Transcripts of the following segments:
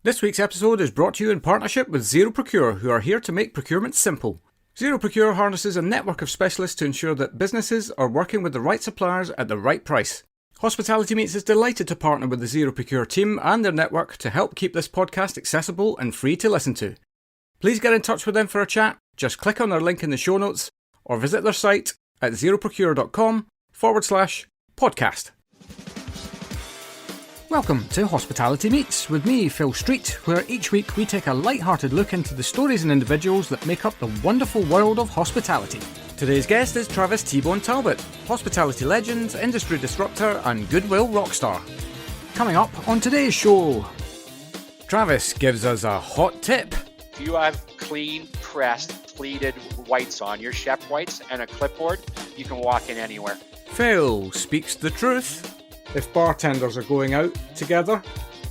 This week's episode is brought to you in partnership with Zero Procure, who are here to make procurement simple. Zero Procure harnesses a network of specialists to ensure that businesses are working with the right suppliers at the right price. Hospitality Meets is delighted to partner with the Zero Procure team and their network to help keep this podcast accessible and free to listen to. Please get in touch with them for a chat. Just click on their link in the show notes or visit their site at zeroprocure.com/podcast. Welcome to Hospitality Meets with me, Phil Street, where each week we take a light-hearted look into the stories and individuals that make up the wonderful world of hospitality. Today's guest is Travis T-Bone Talbot, hospitality legend, industry disruptor and goodwill rockstar. Coming up on today's show, Travis gives us a hot tip. If you have clean, pressed, pleated whites on, your chef whites, and a clipboard, you can walk in anywhere. Phil speaks the truth. If bartenders are going out together,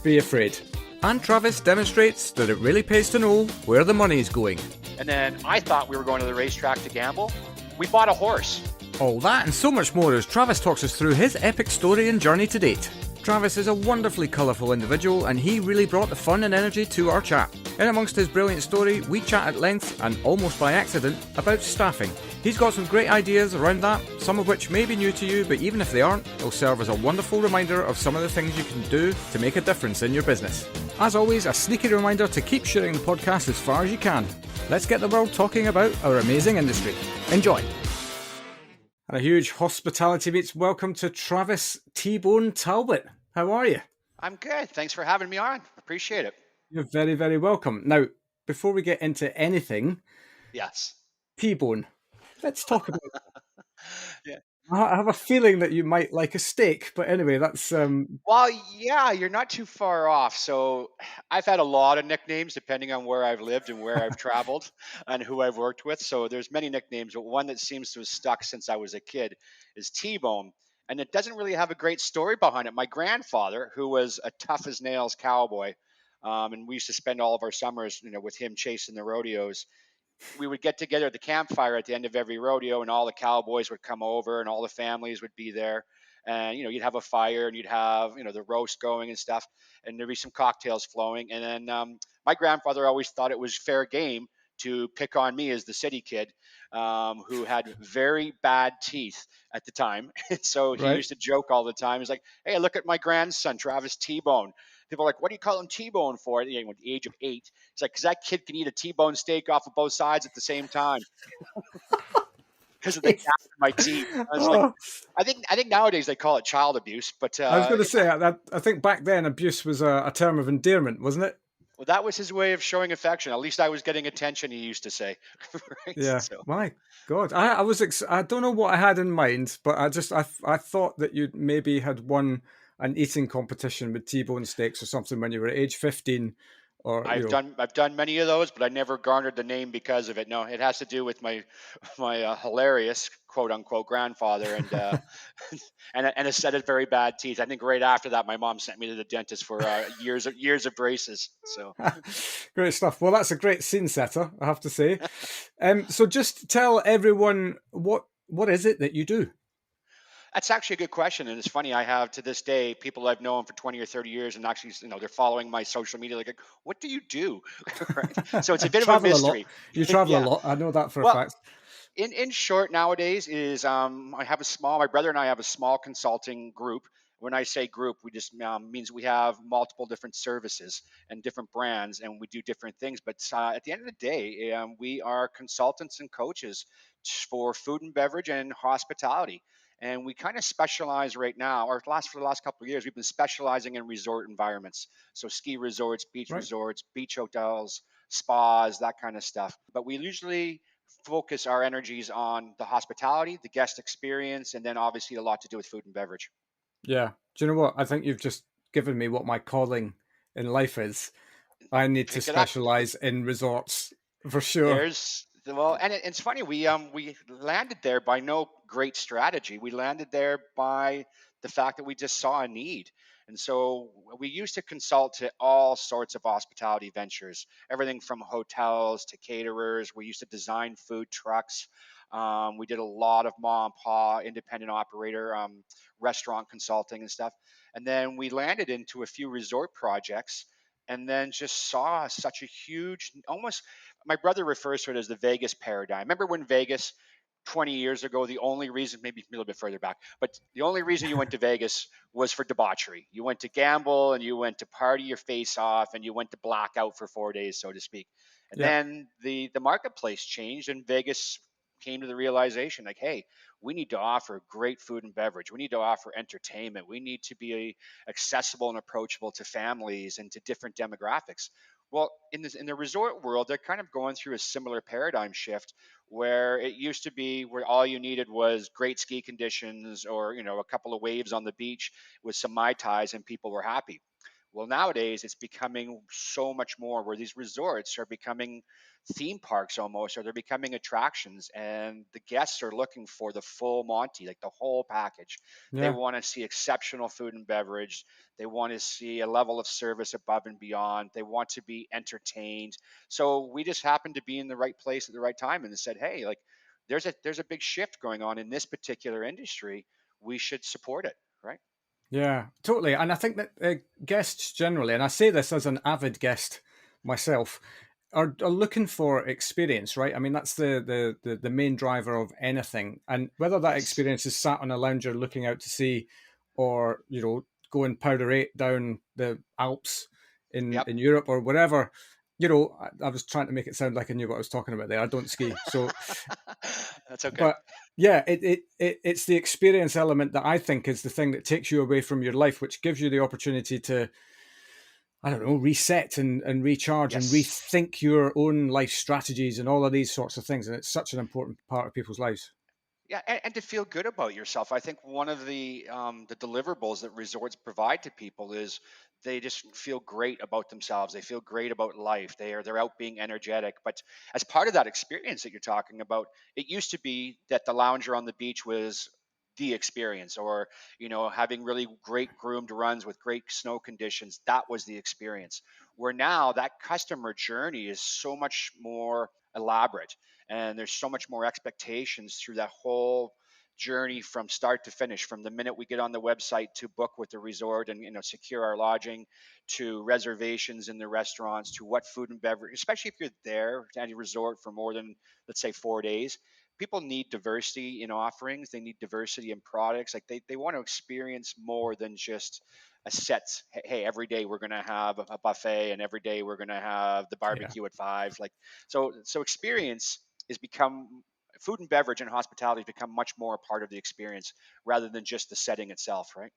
be afraid. And Travis demonstrates that it really pays to know where the money's going. And then I thought we were going to the racetrack to gamble. We bought a horse. All that and so much more as Travis talks us through his epic story and journey to date. Travis is a wonderfully colourful individual and he really brought the fun and energy to our chat. In amongst his brilliant story, we chat at length, and almost by accident, about staffing. He's got some great ideas around that, some of which may be new to you, but even if they aren't, they'll serve as a wonderful reminder of some of the things you can do to make a difference in your business. As always, a sneaky reminder to keep sharing the podcast as far as you can. Let's get the world talking about our amazing industry. Enjoy. And a huge Hospitality Meets welcome to Travis T-Bone Talbot. How are you? I'm good. Thanks for having me on. Appreciate it. You're very, very welcome. Now, before we get into anything, Yes. T-Bone, let's talk about that. Yeah. I have a feeling that you might like a steak, but anyway, that's... Well, yeah, you're not too far off. So I've had a lot of nicknames depending on where I've lived and where I've traveled and who I've worked with. So there's many nicknames, but one that seems to have stuck since I was a kid is T-Bone. And it doesn't really have a great story behind it. My grandfather, who was a tough as nails cowboy, and we used to spend all of our summers, with him chasing the rodeos. We would get together at the campfire at the end of every rodeo, and all the cowboys would come over, and all the families would be there. And you'd have a fire, and you'd have the roast going and stuff, and there'd be some cocktails flowing. And then my grandfather always thought it was fair game to pick on me as the city kid, who had very bad teeth at the time. And so he Right. used to joke all the time. He's like, "Hey, look at my grandson, Travis T-Bone." People are like, "What do you call him T-Bone for?" At the age of 8. It's like, because that kid can eat a T-bone steak off of both sides at the same time because of the gap in my teeth. I was like, Oh, I think nowadays they call it child abuse, but I was going to say, I think back then abuse was a term of endearment, wasn't it? well, that was his way of showing affection. At least I was getting attention, he used to say. Right? Yeah. So My God, I don't know what I had in mind, but I thought that you maybe had won an eating competition with T-bone steaks or something when you were at age 15, or I've done many of those, but I never garnered the name because of it. No, it has to do with my hilarious quote unquote grandfather and a set of very bad teeth. I think right after that, my mom sent me to the dentist for years of braces. So Great stuff. Well, that's a great scene setter, I have to say. So just tell everyone what is it that you do? that's actually a good question, and it's funny. I have to this day people I've known for 20 or 30 years, and actually, they're following my social media. Like, "What do you do?" Right? So it's a bit of a Travel a lot. mystery. You travel a Yeah. lot. I know that for a Well, fact. in short, nowadays is my brother and I have a small consulting group. When I say group, we just means we have multiple different services and different brands, and we do different things. But at the end of the day, we are consultants and coaches for food and beverage and hospitality. And we kind of specialize right now, or for the last couple of years, we've been specializing in resort environments. So ski resorts, Right. beach hotels, spas, that kind of stuff. But we usually focus our energies on the hospitality, the guest experience, and then obviously a lot to do with food and beverage. Yeah. Do you know what? I think you've just given me what my calling in life is. I need to Pick it up. specialize in resorts for sure. It's funny, we landed there by no great strategy. We landed there by the fact that we just saw a need. And so we used to consult to all sorts of hospitality ventures, everything from hotels to caterers. We used to design food trucks. We did a lot of mom and pop, independent operator, restaurant consulting and stuff. And then we landed into a few resort projects. and then just saw such a huge, almost, my brother refers to it as the Vegas paradigm. Remember when Vegas 20 years ago, the only reason, maybe a little bit further back, but the only reason you went to Vegas was for debauchery. You went to gamble and you went to party your face off and you went to black out for 4 days, so to speak. And Yeah. then the marketplace changed and Vegas came to the realization like, hey, we need to offer great food and beverage. We need to offer entertainment. We need to be accessible and approachable to families and to different demographics. Well, in the resort world, they're kind of going through a similar paradigm shift where it used to be where all you needed was great ski conditions or a couple of waves on the beach with some mai tais and people were happy. Well, nowadays it's becoming so much more where these resorts are becoming theme parks almost, or they're becoming attractions, and the guests are looking for the full Monty, like the whole package. They Yeah. want to see exceptional food and beverage. They want to see a level of service above and beyond. They want to be entertained. So we just happened to be in the right place at the right time and said, hey, like there's a big shift going on in this particular industry. We should support it, right? Yeah, totally. And I think that guests generally, and I say this as an avid guest myself, are looking for experience, right? I mean, that's the main driver of anything. And whether that Yes. experience is sat on a lounger looking out to sea, or going powder eight down the Alps Yep. in Europe or wherever. I was trying to make it sound like I knew what I was talking about there. I don't ski, so That's okay. but yeah, it's the experience element that I think is the thing that takes you away from your life, which gives you the opportunity to, I don't know, reset and recharge and Yes. rethink your own life strategies and all of these sorts of things. And it's such an important part of people's lives. Yeah, and to feel good about yourself. I think one of the deliverables that resorts provide to people is they just feel great about themselves. They feel great about life. They're out being energetic. But as part of that experience that you're talking about, it used to be that the lounger on the beach was the experience, or having really great groomed runs with great snow conditions. That was the experience. Where now that customer journey is so much more elaborate and there's so much more expectations through that whole journey from start to finish, from the minute we get on the website to book with the resort and secure our lodging, to reservations in the restaurants, to what food and beverage, especially if you're there at any resort for more than, let's say, 4 days. People need diversity in offerings. They need diversity in products. Like they want to experience more than just a set. Hey, every day we're going to have a buffet and every day we're going to have the Yeah. barbecue at 5. Like, so experience is become, food and beverage and hospitality has become much more a part of the experience rather than just the setting itself, right?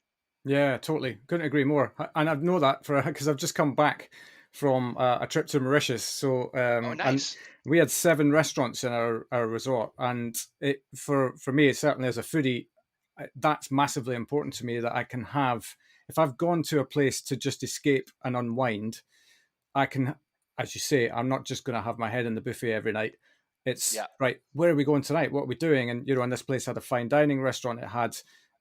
Yeah, totally. Couldn't agree more. And I know that for because I've just come back from a trip to Mauritius. So, Oh, and nice. we had 7 restaurants in our resort, and it for me, certainly as a foodie, that's massively important to me that I can have. If I've gone to a place to just escape and unwind, I can, as you say, I'm not just going to have my head in the buffet every night. It's Yeah. right. Where are we going tonight? What are we doing? And and this place had a fine dining restaurant. It had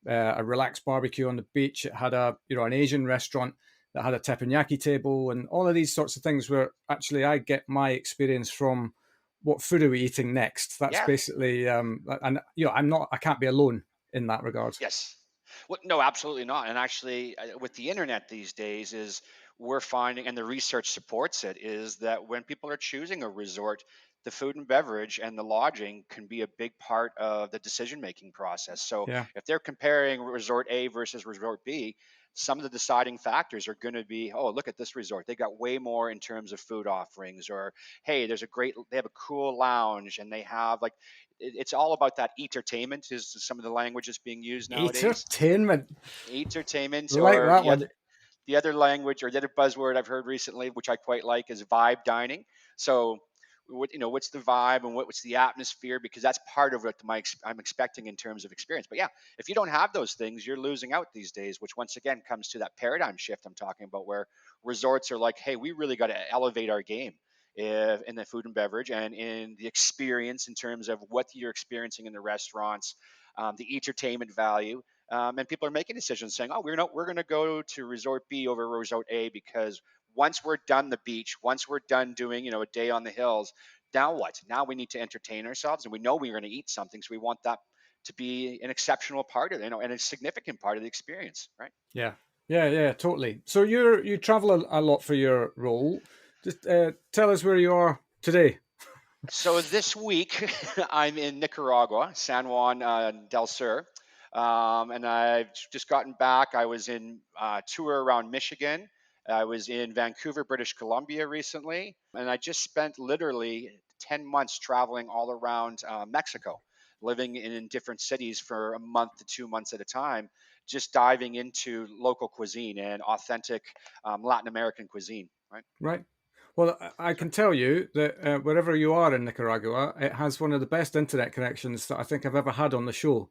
a relaxed barbecue on the beach. It had an Asian restaurant that had a teppanyaki table and all of these sorts of things. Where actually I get my experience from what food are we eating next. That's Yeah. basically and I can't be alone in that regard. Yes. Well, no, absolutely not. And actually, with the internet these days, is we're finding, and the research supports it, is that when people are choosing a resort, the food and beverage and the lodging can be a big part of the decision making process. So Yeah. if they're comparing resort A versus resort B, some of the deciding factors are going to be, oh, look at this resort. They got way more in terms of food offerings, or hey, they have a cool lounge and they have like, it's all about that entertainment is some of the language that's being used nowadays. Entertainment. Entertainment, Like or that one. the other language or the other buzzword I've heard recently, which I quite like, is vibe dining. So, what's the vibe and what's the atmosphere? Because that's part of what I'm expecting in terms of experience. But yeah, if you don't have those things, you're losing out these days. Which once again comes to that paradigm shift I'm talking about, where resorts are like, hey, we really got to elevate our game in the food and beverage and in the experience in terms of what you're experiencing in the restaurants, the entertainment value. And people are making decisions saying, "Oh, we're going to go to Resort B over Resort A because once we're done the beach, once we're done doing a day on the hills, now what? Now we need to entertain ourselves, and we know we're going to eat something, so we want that to be an exceptional part of and a significant part of the experience, right?" Yeah. Yeah, yeah, totally. So you travel a lot for your role. Just tell us where you are today. So this week, I'm in Nicaragua, San Juan del Sur, and I've just gotten back. I was in tour around Michigan. I was in Vancouver, British Columbia recently, and I just spent literally 10 months traveling all around Mexico, living in different cities for a month to 2 months at a time, just diving into local cuisine and authentic Latin American cuisine. Right. Right. Well, I can tell you that wherever you are in Nicaragua, it has one of the best internet connections that I think I've ever had on the show.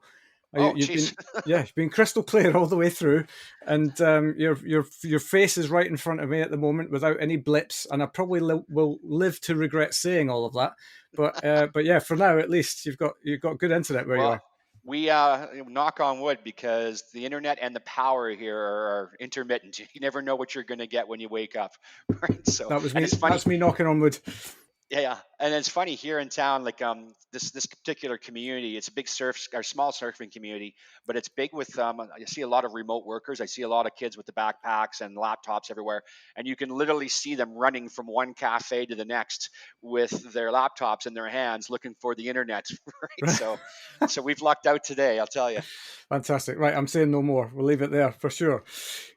Oh, You've geez. been, yeah, you've been crystal clear all the way through, and your face is right in front of me at the moment without any blips, and I probably will live to regret saying all of that. But yeah, for now at least you've got good internet where you Well, are. we knock on wood because the internet and the power here are intermittent. You never know what you're going to get when you wake up, right? So, That was and me. it's funny. That's me knocking on wood. Yeah, yeah, and it's funny here in town. Like this particular community, it's a big surf or small surfing community, but it's big with I see a lot of remote workers. I see a lot of kids with the backpacks and laptops everywhere, and you can literally see them running from one cafe to the next with their laptops in their hands, looking for the internet. Right, so we've lucked out today, I'll tell you. Fantastic. Right, I'm saying no more. We'll leave it there for sure.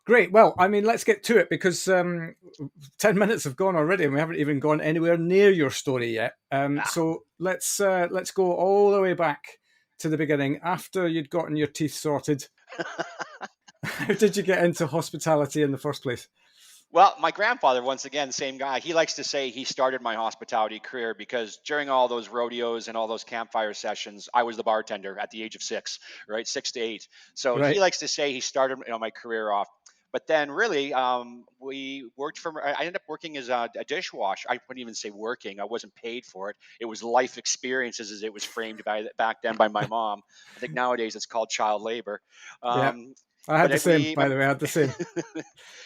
Great. Well, I mean, let's get to it because 10 minutes have gone already, and we haven't even gone anywhere near your story yet. Ah. So let's go all the way back to the beginning. After you'd gotten your teeth sorted, how did you get into hospitality in the first place? Well, my grandfather, once again, same guy, he likes to say he started my hospitality career because during all those rodeos and all those campfire sessions, I was the bartender at the age of 6, right? 6 to 8. So he Right. likes to say he started my career off. But then really, we worked for, I ended up working as a dishwasher. I wouldn't even say working. I wasn't paid for it. It was life experiences as it was framed back then by my mom. I think nowadays it's called child labor. Yeah. Um, I had but the it, same, we, by my, the way. I had the same. yeah, so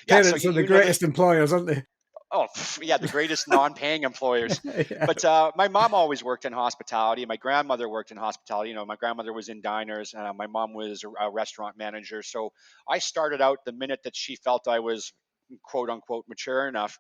Parents you, are the you know the, greatest employers, aren't they? Oh, yeah, the greatest non-paying employers. Yeah. But my mom always worked in hospitality. My grandmother worked in hospitality. My grandmother was in diners. My mom was a restaurant manager. So I started out the minute that she felt I was quote unquote mature enough,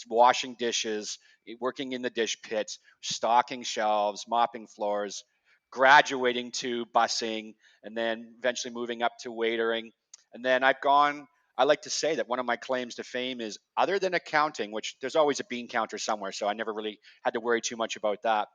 washing dishes, working in the dish pit, stocking shelves, mopping floors, graduating to busing, and then eventually moving up to waitering. And then I've gone I like to say that one of my claims to fame is other than accounting, which there's always a bean counter somewhere, so I never really had to worry too much about that.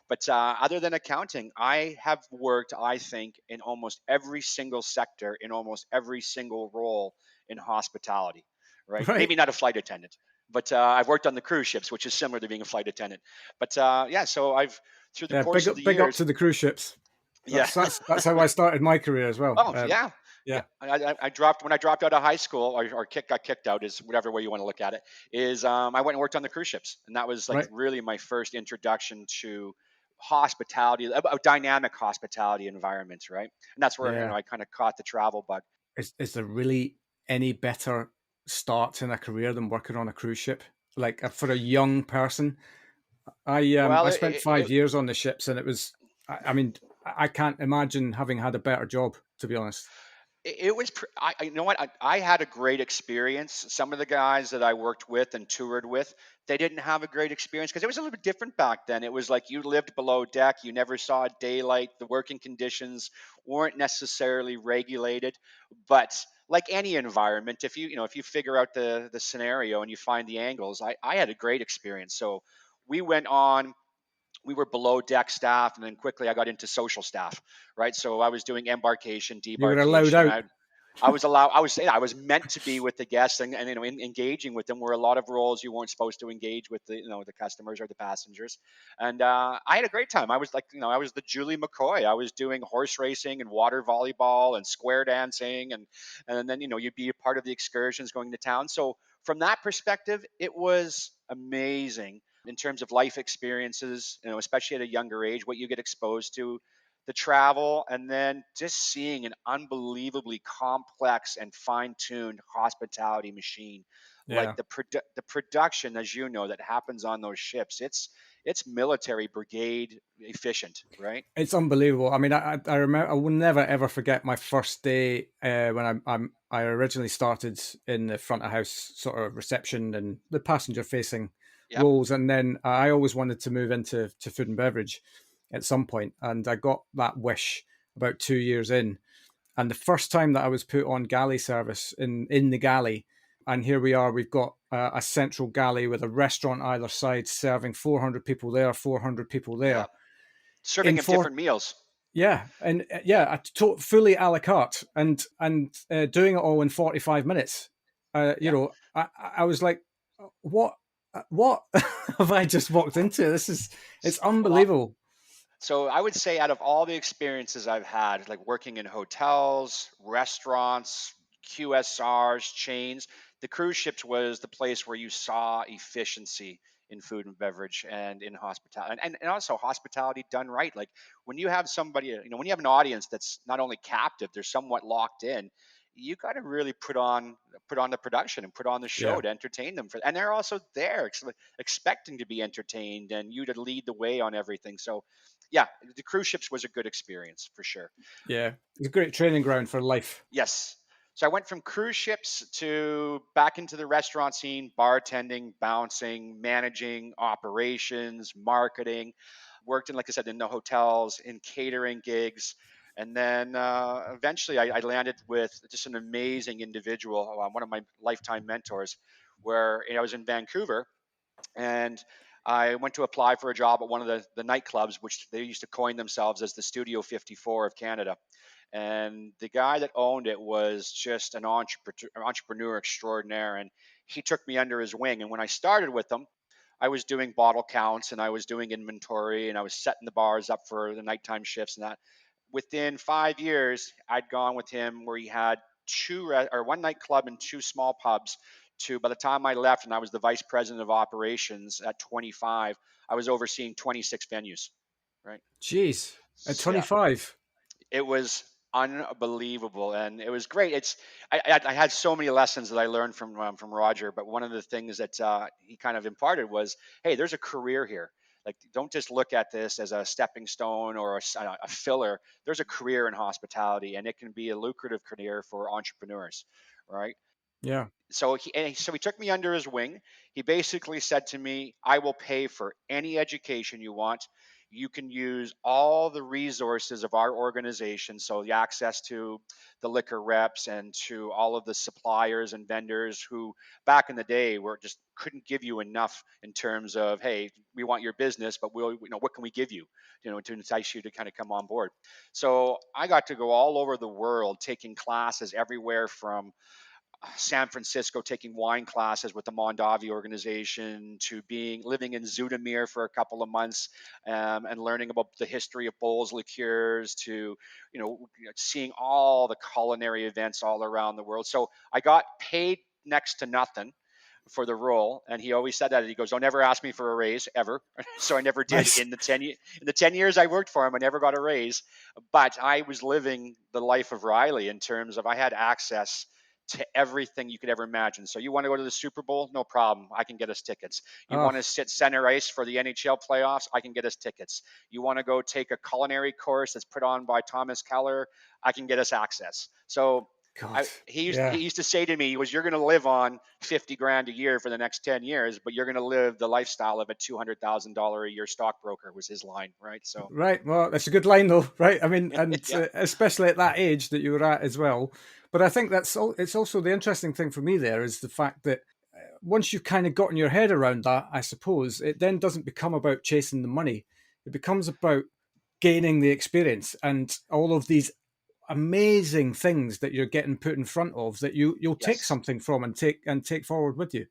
But other than accounting, I have worked, I think, in almost every single sector, in almost every single role in hospitality, right? Maybe Right. not a flight attendant, but I've worked on the cruise ships, which is similar to being a flight attendant. But yeah, so I've, through the Yeah. course Big of up, the big up years, to the cruise ships. yeah. That's how I started my career as well. Oh yeah, yeah. Yeah. I dropped when I dropped out of high school or got kicked out is whatever way you want to look at it. Is I went and worked on the cruise ships, and that was like Right. really my first introduction to hospitality, a dynamic hospitality environments, right? And that's where Yeah. I kind of caught the travel bug. Is there really any better start in a career than working on a cruise ship? Like for a young person, Well, I spent 5 years on the ships, and it was. I mean, I can't imagine having had a better job, to be honest. it was you know what, I had a great experience. Some of the guys that I worked with and toured with, they didn't have a great experience because it was a little bit different back then. It was like you lived below deck, you never saw daylight, the working conditions weren't necessarily regulated. But like any environment, if if you figure out the scenario and you find the angles, I had a great experience. So we went on, we were below deck staff, and then quickly I got into social staff, right? So I was doing embarkation, You were allowed debarkation. out. I was allowed. I was meant to be with the guests and engaging with them. Where a lot of roles you weren't supposed to engage with the customers or the passengers. And I had a great time. I was like I was the Julie McCoy. I was doing horse racing and water volleyball and square dancing, and then you'd be a part of the excursions going to town. So from that perspective, it was amazing in terms of life experiences. Especially at a younger age, what you get exposed to, the travel, and then just seeing an unbelievably complex and fine-tuned hospitality machine. Like Yeah. the production, as you know, that happens on those ships, it's military brigade efficient, right? It's unbelievable. I mean, I remember. I will never ever forget my first day when I originally started in the front of house sort of reception and the passenger facing Yep. roles, and then I always wanted to move into food and beverage at some point, and I got that wish about 2 years in. And the first time that I was put on galley service in the galley, and here we are, we've got a central galley with a restaurant either side serving 400 people there, 400 people there Yep. Serving in them four. different meals. Yeah, and yeah, fully a la carte, and doing it all in 45 minutes. Yeah. I was like, what, what have I just walked into? It's Well, unbelievable. so I would say out of all the experiences I've had, like working in hotels, restaurants, QSRs, chains, the cruise ships was the place where you saw efficiency in food and beverage and in hospitality, and also hospitality done right. Like when you have somebody, when you have an audience that's not only captive, they're somewhat locked in. You got to really put on the production and put on the show Yeah, to entertain them and they're also there expecting to be entertained and you to lead the way on everything. So yeah, the cruise ships was a good experience for sure. yeah, it's a great training ground for life. Yes. So I went from cruise ships to back into the restaurant scene, bartending, bouncing, managing operations, marketing. Worked in, like I said, in the hotels, in catering gigs. And then eventually I landed with just an amazing individual, one of my lifetime mentors, where I was in Vancouver and I went to apply for a job at one of the nightclubs, which they used to coin themselves as the Studio 54 of Canada. And the guy that owned it was just an entrepreneur extraordinaire. And he took me under his wing. And when I started with him, I was doing bottle counts and I was doing inventory and I was setting the bars up for the nighttime shifts and that. Within 5 years, I'd gone with him where he had one nightclub and two small pubs. To by the time I left and I was the vice president of operations at 25, I was overseeing 26 venues. Right. Jeez, at Yeah, 25. it was unbelievable and it was great. I had so many lessons that I learned from Roger, but one of the things that he kind of imparted was, hey, there's a career here. Like, don't just look at this as a stepping stone or a filler. There's a career in hospitality, and it can be a lucrative career for entrepreneurs, right? Yeah, So he took me under his wing. He basically said to me, "I will pay for any education you want. You can use all the resources of our organization, so the access to the liquor reps and to all of the suppliers and vendors who back in the day were just couldn't give you enough in terms of, hey, we want your business, but what can we give you, to entice you to kind of come on board." So I got to go all over the world taking classes everywhere from San Francisco taking wine classes with the Mondavi organization to being living in Zoetermeer for a couple of months and learning about the history of bowls liqueurs to seeing all the culinary events all around the world. So I got paid next to nothing for the role, and he always said that. He goes, "Don't ever ask me for a raise ever." So I never did nice. in the 10 years I worked for him. I never got a raise, but I was living the life of Riley in terms of I had access to everything you could ever imagine. So you want to go to the Super Bowl? No problem. I can get us tickets. You want Oh to sit center ice for the NHL playoffs? I can get us tickets. You want to go take a culinary course that's put on by Thomas Keller? I can get us access. So God, he yeah. used to say to me, he was, "You're going to live on 50 grand a year for the next 10 years, but you're going to live the lifestyle of a $200,000 a year stockbroker," was his line. Right. So, Right. Well, that's a good line, though, right? I mean, and yeah. especially at that age that you were at as well. But I think it's also the interesting thing for me there is the fact that once you've kind of gotten your head around that, I suppose it then doesn't become about chasing the money. It becomes about gaining the experience and all of these amazing things that you're getting put in front of that you'll take Yes. something from and take forward with you.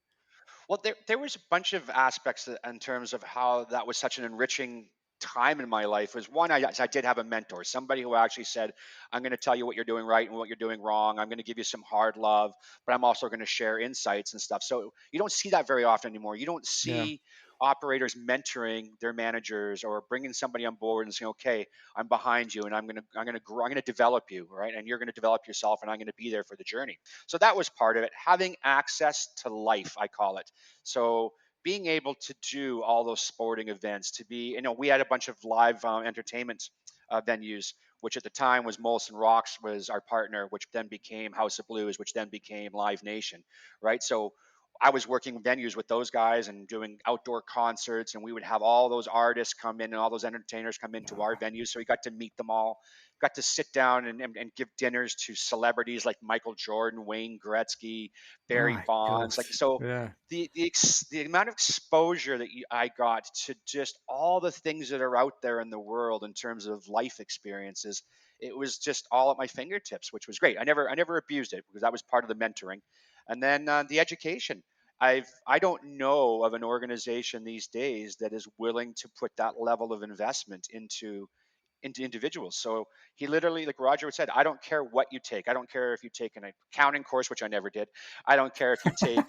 Well, there was a bunch of aspects in terms of how that was such an enriching time in my life was one, I did have a mentor, somebody who actually said, I'm going to tell you what you're doing right and what you're doing wrong. I'm going to give you some hard love, but I'm also going to share insights and stuff. So you don't see that very often anymore. You don't Yeah. see operators mentoring their managers or bringing somebody on board and saying, okay, I'm behind you and I'm going to grow, I'm going to develop you, right? And you're going to develop yourself and I'm going to be there for the journey. So that was part of it. Having access to life, I call it. So being able to do all those sporting events, to be, we had a bunch of live entertainment venues, which at the time was Molson Rocks was our partner, which then became House of Blues, which then became Live Nation, right? So I was working venues with those guys and doing outdoor concerts, and we would have all those artists come in and all those entertainers come into our venues. So we got to meet them all, got to sit down and give dinners to celebrities like Michael Jordan, Wayne Gretzky, Barry My Bonds. Like gosh. so, Yeah. the amount of exposure that I got to just all the things that are out there in the world in terms of life experiences, it was just all at my fingertips, which was great. I never abused it because that was part of the mentoring, and then the education. I don't know of an organization these days that is willing to put that level of investment into individuals. So he literally, like Roger said, I don't care what you take. I don't care if you take an accounting course, which I never did. I don't care if you take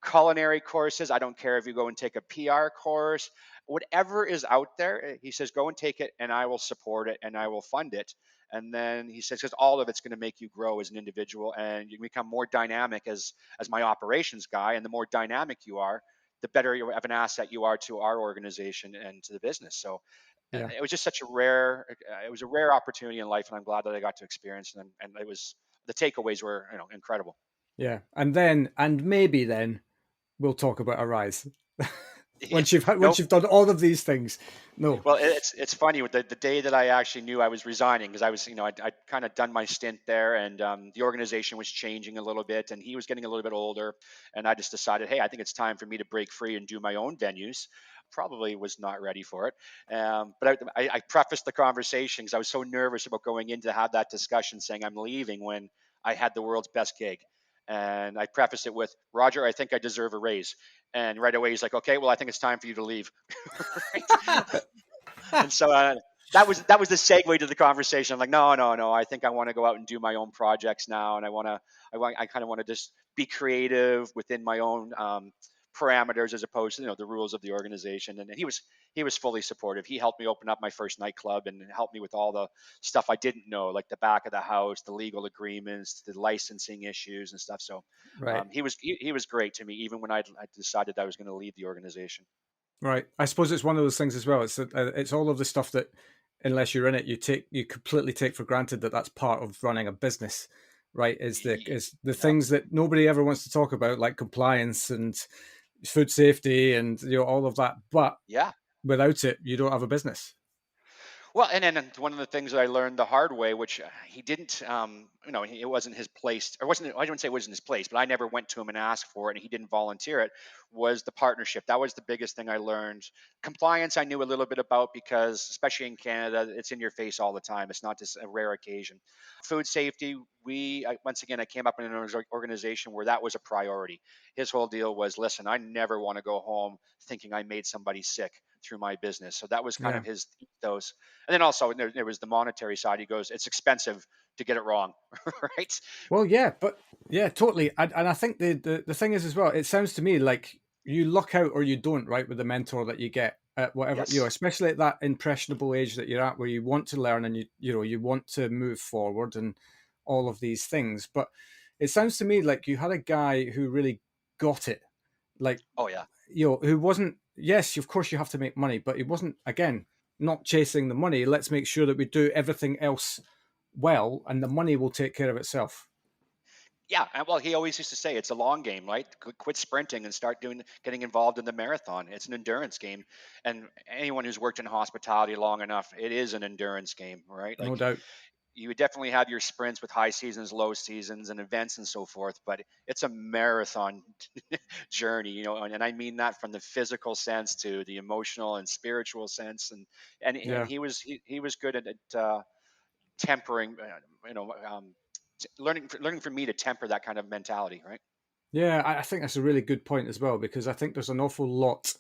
culinary courses. I don't care if you go and take a PR course. Whatever is out there, he says, go and take it and I will support it and I will fund it. And then he says, because all of it's going to make you grow as an individual and you become more dynamic as my operations guy. And the more dynamic you are, the better you of an asset you are to our organization and to the business. So Yeah. it was just such a rare, it was a rare opportunity in life, and I'm glad that I got to experience it. And it was the takeaways were incredible. Yeah. And maybe then we'll talk about a rise. Yeah, Once no. you've done all of these things. No. Well, it's funny with the day that I actually knew I was resigning because I was I'd kind of done my stint there and the organization was changing a little bit and he was getting a little bit older and I just decided, hey, I think it's time for me to break free and do my own venues. Probably was not ready for it, but I prefaced the conversation because I was so nervous about going in to have that discussion, saying I'm leaving when I had the world's best gig. And I prefaced it with, Roger, I think I deserve a raise. And right away he's like, okay, well, I think it's time for you to leave. Right? And so that was the segue to the conversation. I'm like, no, no, no. I think I want to go out and do my own projects now, and I kind of want to just be creative within my own parameters as opposed to the rules of the organization. And he was fully supportive. He helped me open up my first nightclub and helped me with all the stuff I didn't know, like the back of the house, the legal agreements, the licensing issues and stuff. So Right. he was great to me, even when I decided I was going to leave the organization. Right. I suppose it's one of those things as well. It's all of the stuff that, unless you're in it, you completely take for granted that that's part of running a business. Right. Is the Yeah, things that nobody ever wants to talk about, like compliance and food safety and all of that. But yeah. without it, you don't have a business. Well, and then one of the things that I learned the hard way, which he didn't, it wasn't his place, or wasn't, I wouldn't say it wasn't his place, but I never went to him and asked for it, and he didn't volunteer it, was the partnership. That was the biggest thing I learned. Compliance, I knew a little bit about because, especially in Canada, it's in your face all the time. It's not just a rare occasion. Food safety, once again, I came up in an organization where that was a priority. His whole deal was, listen, I never want to go home thinking I made somebody sick through my business. So that was kind Yeah. of his ethos. And then also there was the monetary side. He goes, it's expensive to get it wrong, right? Well, yeah, but yeah, totally. And I think the thing is as well, it sounds to me like you luck out or you don't, right, with the mentor that you get at whatever, Yes. especially at that impressionable age that you're at where you want to learn and you want to move forward and all of these things. But it sounds to me like you had a guy who really got it. Like, Oh yeah. who wasn't, yes, of course you have to make money, but he wasn't, again, not chasing the money. Let's make sure that we do everything else well and the money will take care of itself. Yeah, and well, he always used to say it's a long game, right? Quit sprinting and start getting involved in the marathon. It's an endurance game, and anyone who's worked in hospitality long enough, it is an endurance game, right? No Like doubt. you would definitely have your sprints with high seasons, low seasons, and events and so forth, but it's a marathon journey, and I mean that from the physical sense to the emotional and spiritual sense, and Yeah. he was good at tempering, learning from me to temper that kind of mentality, right? Yeah, I think that's a really good point as well because I think there's an awful lot,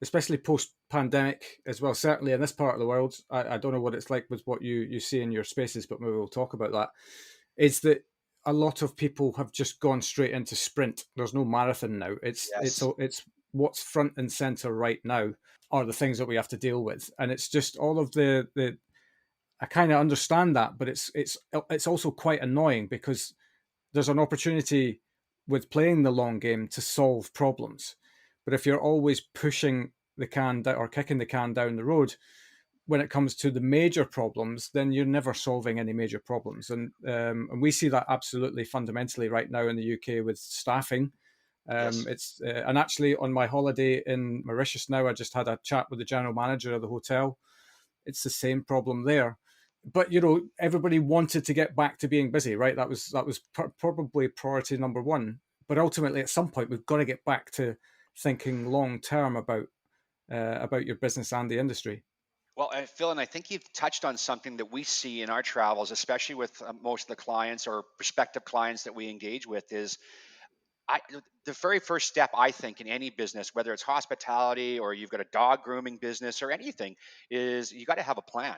especially post pandemic as well. Certainly in this part of the world, I don't know what it's like with what you see in your spaces, but maybe we'll talk about that. Is that a lot of people have just gone straight into sprint. There's no marathon now. Yes. It's what's front and center right now are the things that we have to deal with, and it's just all of the. I kind of understand that, but it's also quite annoying because there's an opportunity with playing the long game to solve problems. But if you're always pushing the can down or kicking the can down the road, when it comes to the major problems, then you're never solving any major problems. And we see that absolutely fundamentally right now in the UK with staffing. Yes. It's and actually on my holiday in Mauritius now, I just had a chat with the general manager of the hotel. It's the same problem there. But everybody wanted to get back to being busy, right? That was probably priority number one. But ultimately, at some point, we've got to get back to thinking long term about your business and the industry. Well, Phil, and I think you've touched on something that we see in our travels, especially with most of the clients or prospective clients that we engage with, is I the very first step I think in any business, whether it's hospitality or you've got a dog grooming business or anything, is you got to have a plan.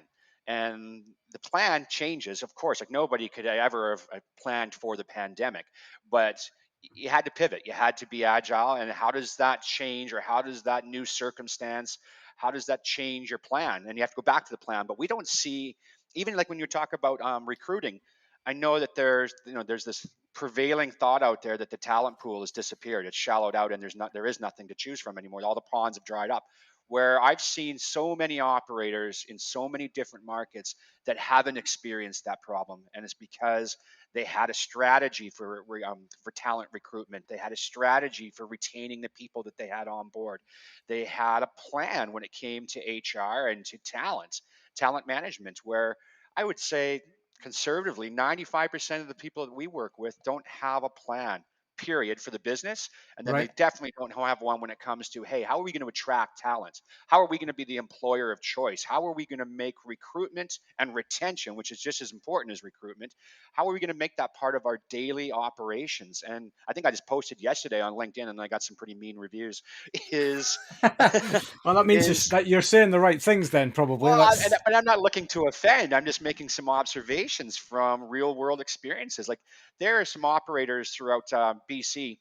And the plan changes, of course. Like nobody could ever have planned for the pandemic, but you had to pivot. You had to be agile. And how does that change, or how does that new circumstance, how does that change your plan? And you have to go back to the plan. But we don't see, even like when you talk about recruiting. I know that there's this prevailing thought out there that the talent pool has disappeared. It's shallowed out, and there is nothing to choose from anymore. All the ponds have dried up. Where I've seen so many operators in so many different markets that haven't experienced that problem, and it's because they had a strategy for talent recruitment. They had a strategy for retaining the people that they had on board. They had a plan when it came to HR and to talent management, where I would say conservatively 95% of the people that we work with don't have a plan, period, for the business. And then they Right? definitely don't have one when it comes to, hey, how are we going to attract talent? How are we going to be the employer of choice? How are we going to make recruitment and retention, which is just as important as recruitment, how are we going to make that part of our daily operations? And I think I just posted yesterday on LinkedIn, and I got some pretty mean reviews, is Well, that means is that you're saying the right things. Then probably well, that's but I'm not looking to offend. I'm just making some observations from real world experiences. Like there are some operators throughout BC,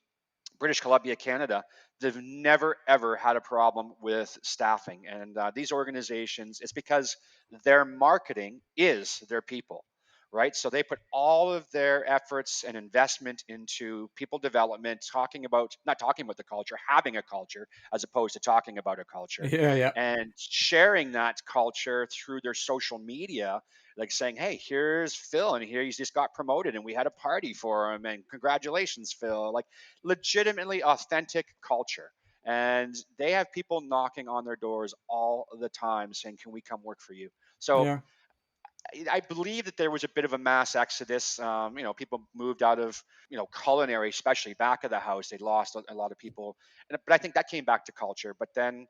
British Columbia, Canada, they've never ever had a problem with staffing. And these organizations, it's because their marketing is their people, right? So they put all of their efforts and investment into people development, not talking about the culture, having a culture, as opposed to talking about a culture, yeah, yeah, and sharing that culture through their social media, like saying, hey, here's Phil, and here he's just got promoted, and we had a party for him, and congratulations, Phil. Like legitimately authentic culture. And they have people knocking on their doors all the time saying, can we come work for you? So yeah, I believe that there was a bit of a mass exodus. People moved out of, culinary, especially back of the house. They lost a lot of people. But I think that came back to culture. But then,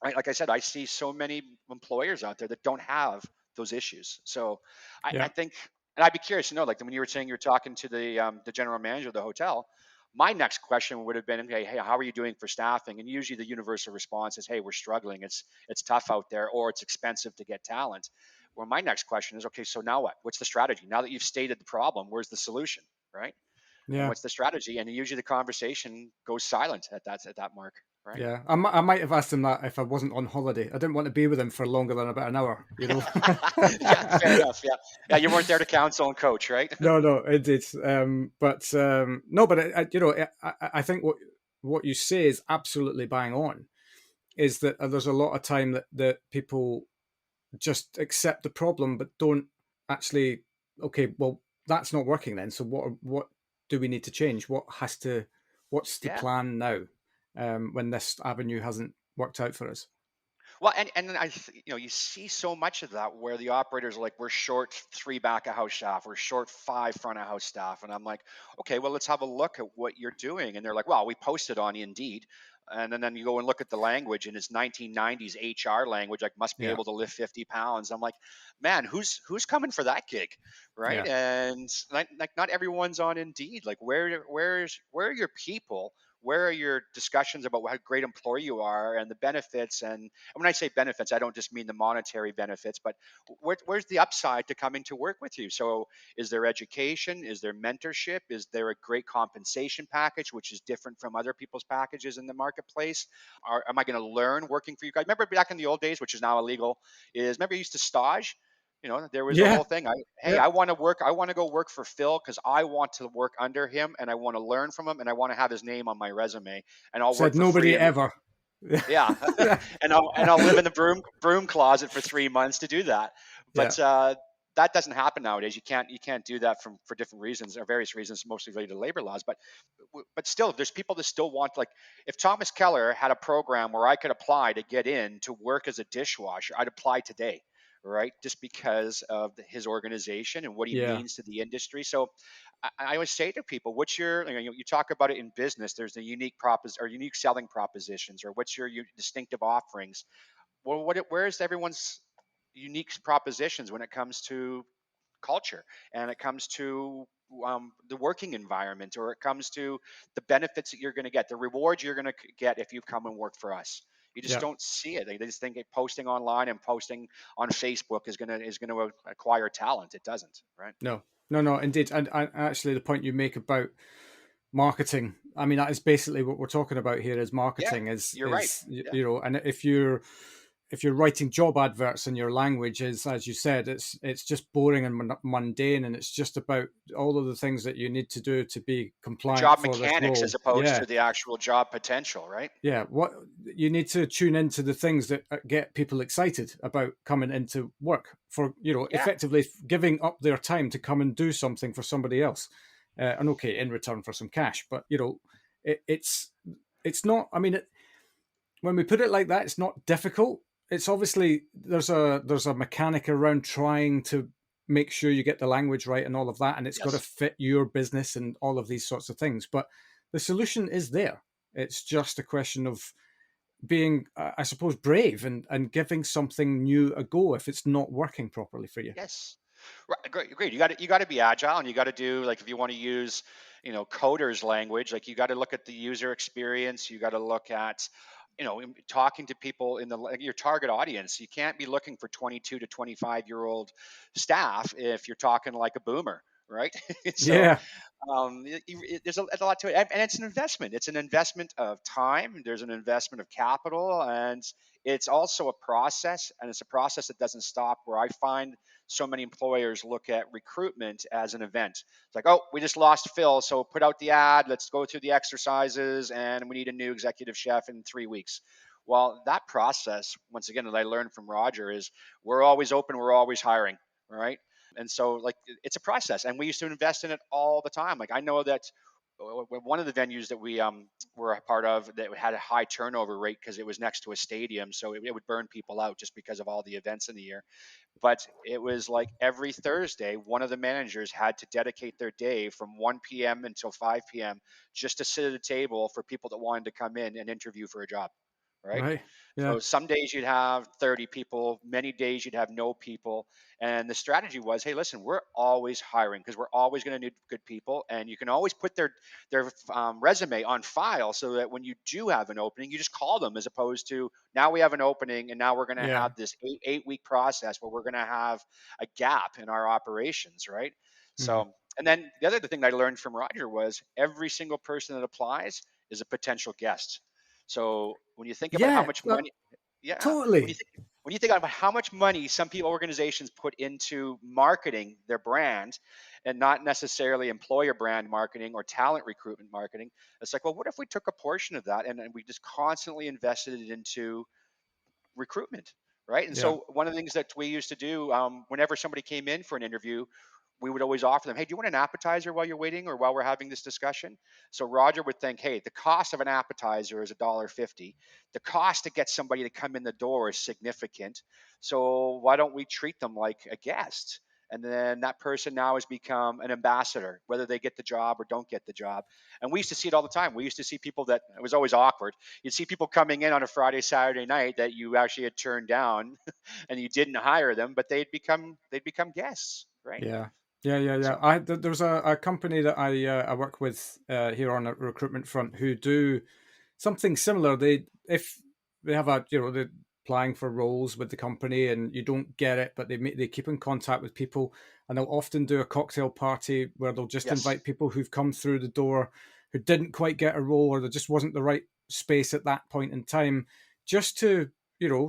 like I said, I see so many employers out there that don't have those issues. So I yeah, think, and I'd be curious to know, like when you were saying you're talking to the general manager of the hotel, my next question would have been, okay, hey, how are you doing for staffing? And usually the universal response is, hey, we're struggling. It's tough out there, or it's expensive to get talent. Well, my next question is, okay, so now what? What's the strategy? Now that you've stated the problem, where's the solution, right? And yeah. what's the strategy? And usually the conversation goes silent at that mark, right? Yeah, I might have asked him that if I wasn't on holiday. I didn't want to be with him for longer than about an hour. Yeah, fair enough. Yeah, yeah. You weren't there to counsel and coach, right? No, no, it. But no, but I think what you say is absolutely bang on. Is that there's a lot of time that people just accept the problem, but don't actually. Okay, well, that's not working then. So what do we need to change? What's the Yeah. plan now? When this avenue hasn't worked out for us. Well, and then you see so much of that where the operators are like, we're short 3 back of house staff, we're short 5 front of house staff, and I'm like, okay, well, let's have a look at what you're doing. And they're like, well, we posted on Indeed. And then you go and look at the language, and it's 1990s HR language, like must be Yeah, able to lift 50 pounds. I'm like, man, who's coming for that gig, right? yeah, And like not everyone's on Indeed. Like where are your people where are your discussions about what a great employee you are and the benefits? And when I say benefits, I don't just mean the monetary benefits, but where's the upside to coming to work with you? So is there education? Is there mentorship? Is there a great compensation package, which is different from other people's packages in the marketplace? Am I going to learn working for you guys? Remember back in the old days, which is now illegal, is remember you used to stage? There was a Yeah. whole thing. Hey, Yeah. I want to work. I want to go work for Phil because I want to work under him and I want to learn from him and I want to have his name on my resume and I'll work Said for free. nobody And ever. yeah, Yeah. and I'll live in the broom closet for 3 months to do that. Yeah. But that doesn't happen nowadays. You can't do that for different reasons or various reasons, mostly related to labor laws. But still, there's people that still want, like, if Thomas Keller had a program where I could apply to get in to work as a dishwasher, I'd apply today, right? Just because of his organization and what he Yeah. means to the industry. So I always say to people, what's your, you talk about it in business, there's the unique selling propositions, or what's your distinctive offerings. Well, where's everyone's unique propositions when it comes to culture and it comes to the working environment, or it comes to the benefits that you're going to get, the rewards you're going to get if you come and work for us? You just Yeah. don't see it. They just think that posting online and posting on Facebook is going to acquire talent. It doesn't, right? No. No. No. Indeed. And actually, the point you make about marketing, I mean, that is basically what we're talking about here. Is Yeah, marketing is you're right. Yeah. and if you're writing job adverts and your language is, as you said, it's just boring and mundane, and it's just about all of the things that you need to do to be The compliant job for this mechanics role. as opposed Yeah. to the actual job potential, right? Yeah, what you need to tune into the things that get people excited about coming into work, for Yeah. effectively giving up their time to come and do something for somebody else, and okay, in return for some cash. But it's not. I mean, when we put it like that, it's not difficult. It's obviously there's a mechanic around trying to make sure you get the language right and all of that, and it's got to Yes. fit your business and all of these sorts of things. But the solution is there. It's just a question of being, I suppose, brave and giving something new a go if it's not working properly for you. Yes. Right, great, great. You got to be agile, and you got to do, like, if you want to use, coders language, like, you got to look at the user experience. You got to look at, talking to people in like, your target audience. You can't be looking for 22 to 25-year-old staff if you're talking like a boomer, right? So Yeah, there's a lot to it, and it's an investment. It's an investment of time. There's an investment of capital, and it's also a process, and it's a process that doesn't stop. Where I find so many employers look at recruitment as an event. It's like, oh, we just lost Phil, so put out the ad. Let's go through the exercises, and we need a new executive chef in 3 weeks. Well, that process, once again, that I learned from Roger, is we're always open, we're always hiring, right? And so, like, it's a process, and we used to invest in it all the time. Like, I know that one of the venues that we were a part of that had a high turnover rate because it was next to a stadium, so it would burn people out just because of all the events in the year. But it was like every Thursday, one of the managers had to dedicate their day from 1 p.m. until 5 p.m. just to sit at a table for people that wanted to come in and interview for a job, right? right. Yeah, So some days you'd have 30 people, many days you'd have no people. And the strategy was, hey, listen, we're always hiring because we're always going to need good people. And you can always put their resume on file so that when you do have an opening, you just call them, as opposed to now we have an opening and now we're going to yeah. have this eight-week process where we're going to have a gap in our operations, right? Mhm. So, and then the other thing I learned from Roger was every single person that applies is a potential guest. So when you think about how Yeah, much money, yeah, when you totally. think when you think about how much money some people organizations put into marketing their brand, and not necessarily employer brand marketing or talent recruitment marketing, it's like, well, what if we took a portion of that and we just constantly invested it into recruitment, right? And Yeah, so one of the things that we used to do, whenever somebody came in for an interview, we would always offer them, hey, do you want an appetizer while you're waiting or while we're having this discussion? So Roger would think, hey, the cost of an appetizer is $1.50. The cost to get somebody to come in the door is significant. So why don't we treat them like a guest? And then that person now has become an ambassador, whether they get the job or don't get the job. And we used to see it all the time. We used to see people that, it was always awkward. You'd see people coming in on a Friday, Saturday night that you actually had turned down and you didn't hire them, but they'd become guests, right? yeah. Yeah, yeah, yeah. So There's a company that I work with here on a recruitment front who do something similar. If they have they're applying for roles with the company and you don't get it, but they keep in contact with people, and they'll often do a cocktail party where they'll just yes, invite people who've come through the door who didn't quite get a role, or there just wasn't the right space at that point in time, just to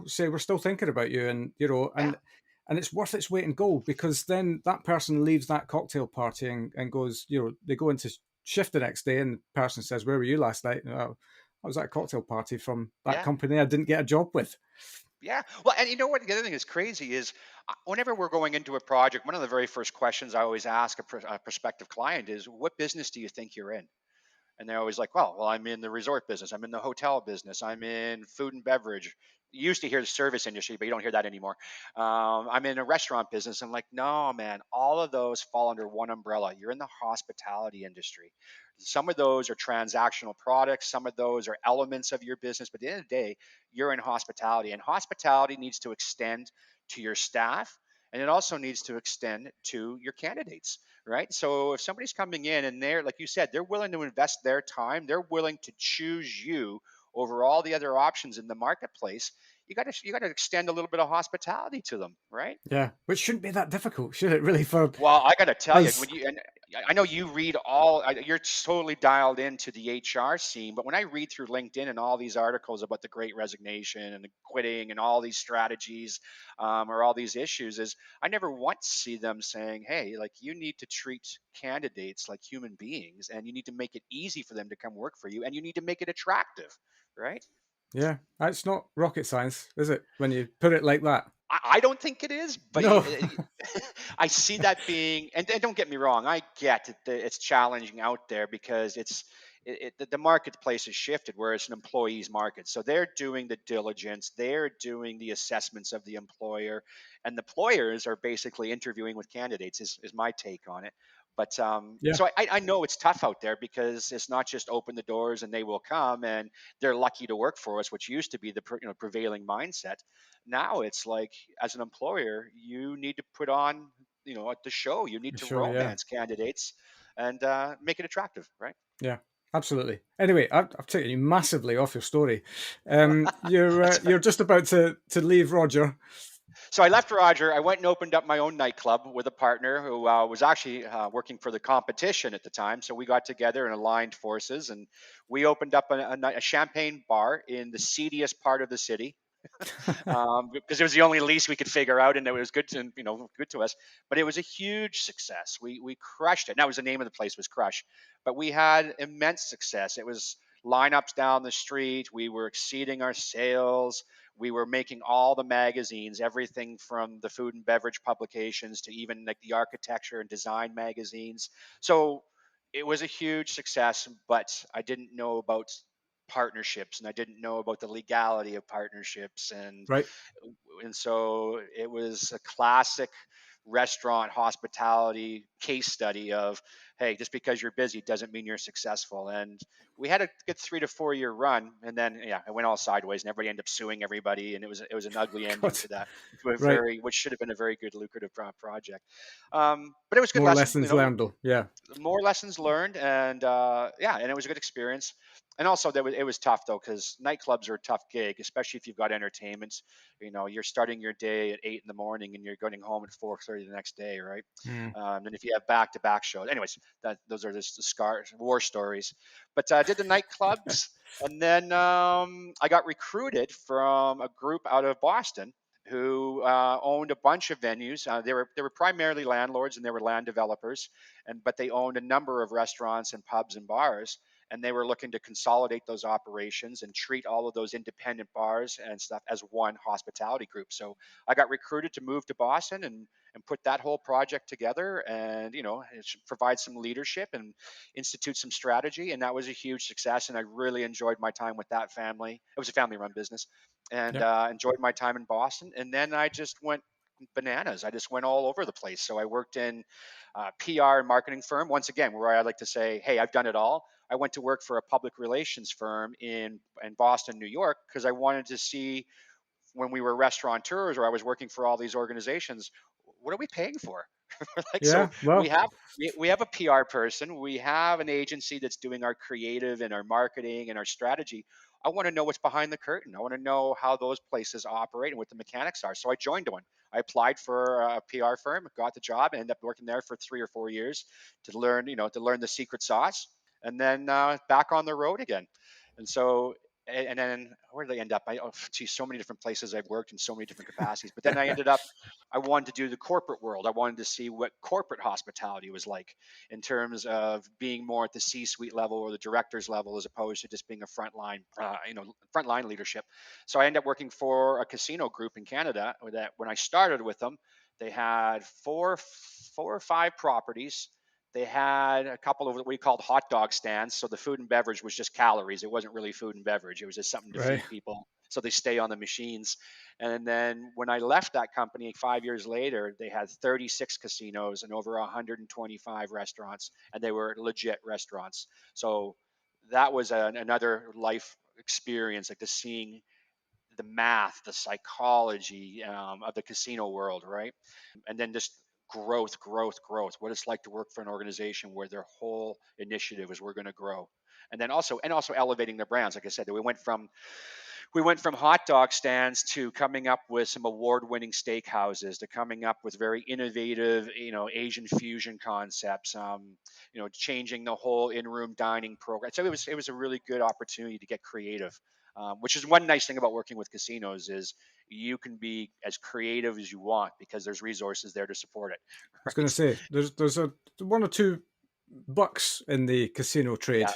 say we're still thinking about you, and yeah. and it's worth its weight in gold, because then that person leaves that cocktail party and goes, they go into shift the next day, and the person says, "Where were you last night?" "Oh, I was at a cocktail party from that Yeah. company I didn't get a job with." Yeah. Well, and you know what? The other thing is crazy is whenever we're going into a project, one of the very first questions I always ask a prospective client is, "What business do you think you're in?" And they're always like, well, I'm in the resort business. I'm in the hotel business. I'm in food and beverage. You used to hear the service industry, but you don't hear that anymore. I'm in a restaurant business. I'm like, no, man, all of those fall under one umbrella. You're in the hospitality industry. Some of those are transactional products. Some of those are elements of your business. But at the end of the day, you're in hospitality, and hospitality needs to extend to your staff, and it also needs to extend to your candidates, right? So if somebody's coming in and they're, like you said, they're willing to invest their time, they're willing to choose you over all the other options in the marketplace. You got to extend a little bit of hospitality to them, right? Yeah, which shouldn't be that difficult, should it? Really, for Well, I got to tell you, us. when you and I know you read all, you're totally dialed into the HR scene, but when I read through LinkedIn and all these articles about the Great Resignation and the quitting and all these strategies, or all these issues, is I never once see them saying, "Hey, like you need to treat candidates like human beings, and you need to make it easy for them to come work for you, and you need to make it attractive," right? Yeah, it's not rocket science, is it, when you put it like that? I don't think it is, but No. I see that being, and don't get me wrong, I get that it's challenging out there because the marketplace has shifted where it's an employee's market. So they're doing the diligence, they're doing the assessments of the employer, and the employers are basically interviewing with candidates. Is my take on it. But Yeah, so I know it's tough out there because it's not just open the doors and they will come and they're lucky to work for us, which used to be the prevailing mindset. Now it's like, as an employer, you need to put on, at the show, you need to sure. Yeah, romance candidates and make it attractive, right? yeah, absolutely. Anyway, I've taken you massively off your story. That's You're just about to leave Roger. So I left Roger. I went and opened up my own nightclub with a partner who was actually working for the competition at the time. So we got together and aligned forces, and we opened up a champagne bar in the seediest part of the city, because it was the only lease we could figure out, and it was good to good to us. But it was a huge success. We crushed it. And that was the name of the place, was Crush. But we had immense success. It was lineups down the street. We were exceeding our sales. We were making all the magazines, everything from the food and beverage publications to even like the architecture and design magazines. So it was a huge success, but I didn't know about partnerships, and I didn't know about the legality of partnerships, Right. and so it was a classic restaurant hospitality case study of, hey, just because you're busy doesn't mean you're successful. And we had a good 3 to 4 year run, and then yeah, it went all sideways, and everybody ended up suing everybody, and it was an ugly ending God. to that, to a Right. very, which should have been a very good lucrative project. But it was a good More lesson, lessons learned, though. Yeah. more lessons learned, and yeah, and it was a good experience. And also it was tough though, because nightclubs are a tough gig, especially if you've got entertainment. You're starting your day at 8 in the morning and you're going home at 4:30 the next day, right? Mm. And if you have back-to-back shows, anyways, those are just the war stories. But I did the nightclubs, and then I got recruited from a group out of Boston who owned a bunch of venues. They were primarily landlords and they were land developers, but they owned a number of restaurants and pubs and bars, and they were looking to consolidate those operations and treat all of those independent bars and stuff as one hospitality group. So I got recruited to move to Boston and put that whole project together, and provide some leadership and institute some strategy, and that was a huge success, and I really enjoyed my time with that family. It was a family run business, and Yeah. enjoyed my time in Boston. And then I just went bananas. I just went all over the place. So I worked in PR and marketing firm, once again, where I like to say, hey, I've done it all. I went to work for a public relations firm in Boston, New York, because I wanted to see, when we were restaurateurs or I was working for all these organizations, what are we paying for? Like, so Yeah. Well, we have a PR person, we have an agency that's doing our creative and our marketing and our strategy. I want to know what's behind the curtain. I want to know how those places operate and what the mechanics are. So I joined one. I applied for a PR firm, got the job, and ended up working there for 3 or 4 years to learn, to learn the secret sauce, and then back on the road again. And so, and then where did I end up? Oh, geez, so many different places I've worked in so many different capacities. But then I ended up, I wanted to do the corporate world. I wanted to see what corporate hospitality was like in terms of being more at the C-suite level or the director's level, as opposed to just being a frontline, frontline leadership. So I ended up working for a casino group in Canada. That when I started with them, they had four or five properties. They had a couple of what we called hot dog stands. So the food and beverage was just calories. It wasn't really food and beverage. It was just something to right. feed people so they stay on the machines. And then when I left that company 5 years later, they had 36 casinos and over 125 restaurants, and they were legit restaurants. So that was another life experience, like just seeing the math, the psychology of the casino world, right? And then just growth, what it's like to work for an organization where their whole initiative is we're going to grow. And also elevating their brands. Like I said, we went from hot dog stands to coming up with some award-winning steakhouses to coming up with very innovative, Asian fusion concepts. Changing the whole in-room dining program. So it was a really good opportunity to get creative. Which is one nice thing about working with casinos is you can be as creative as you want because there's resources there to support it, I was going to right? say there's a one or two bucks in the casino trade. Yeah,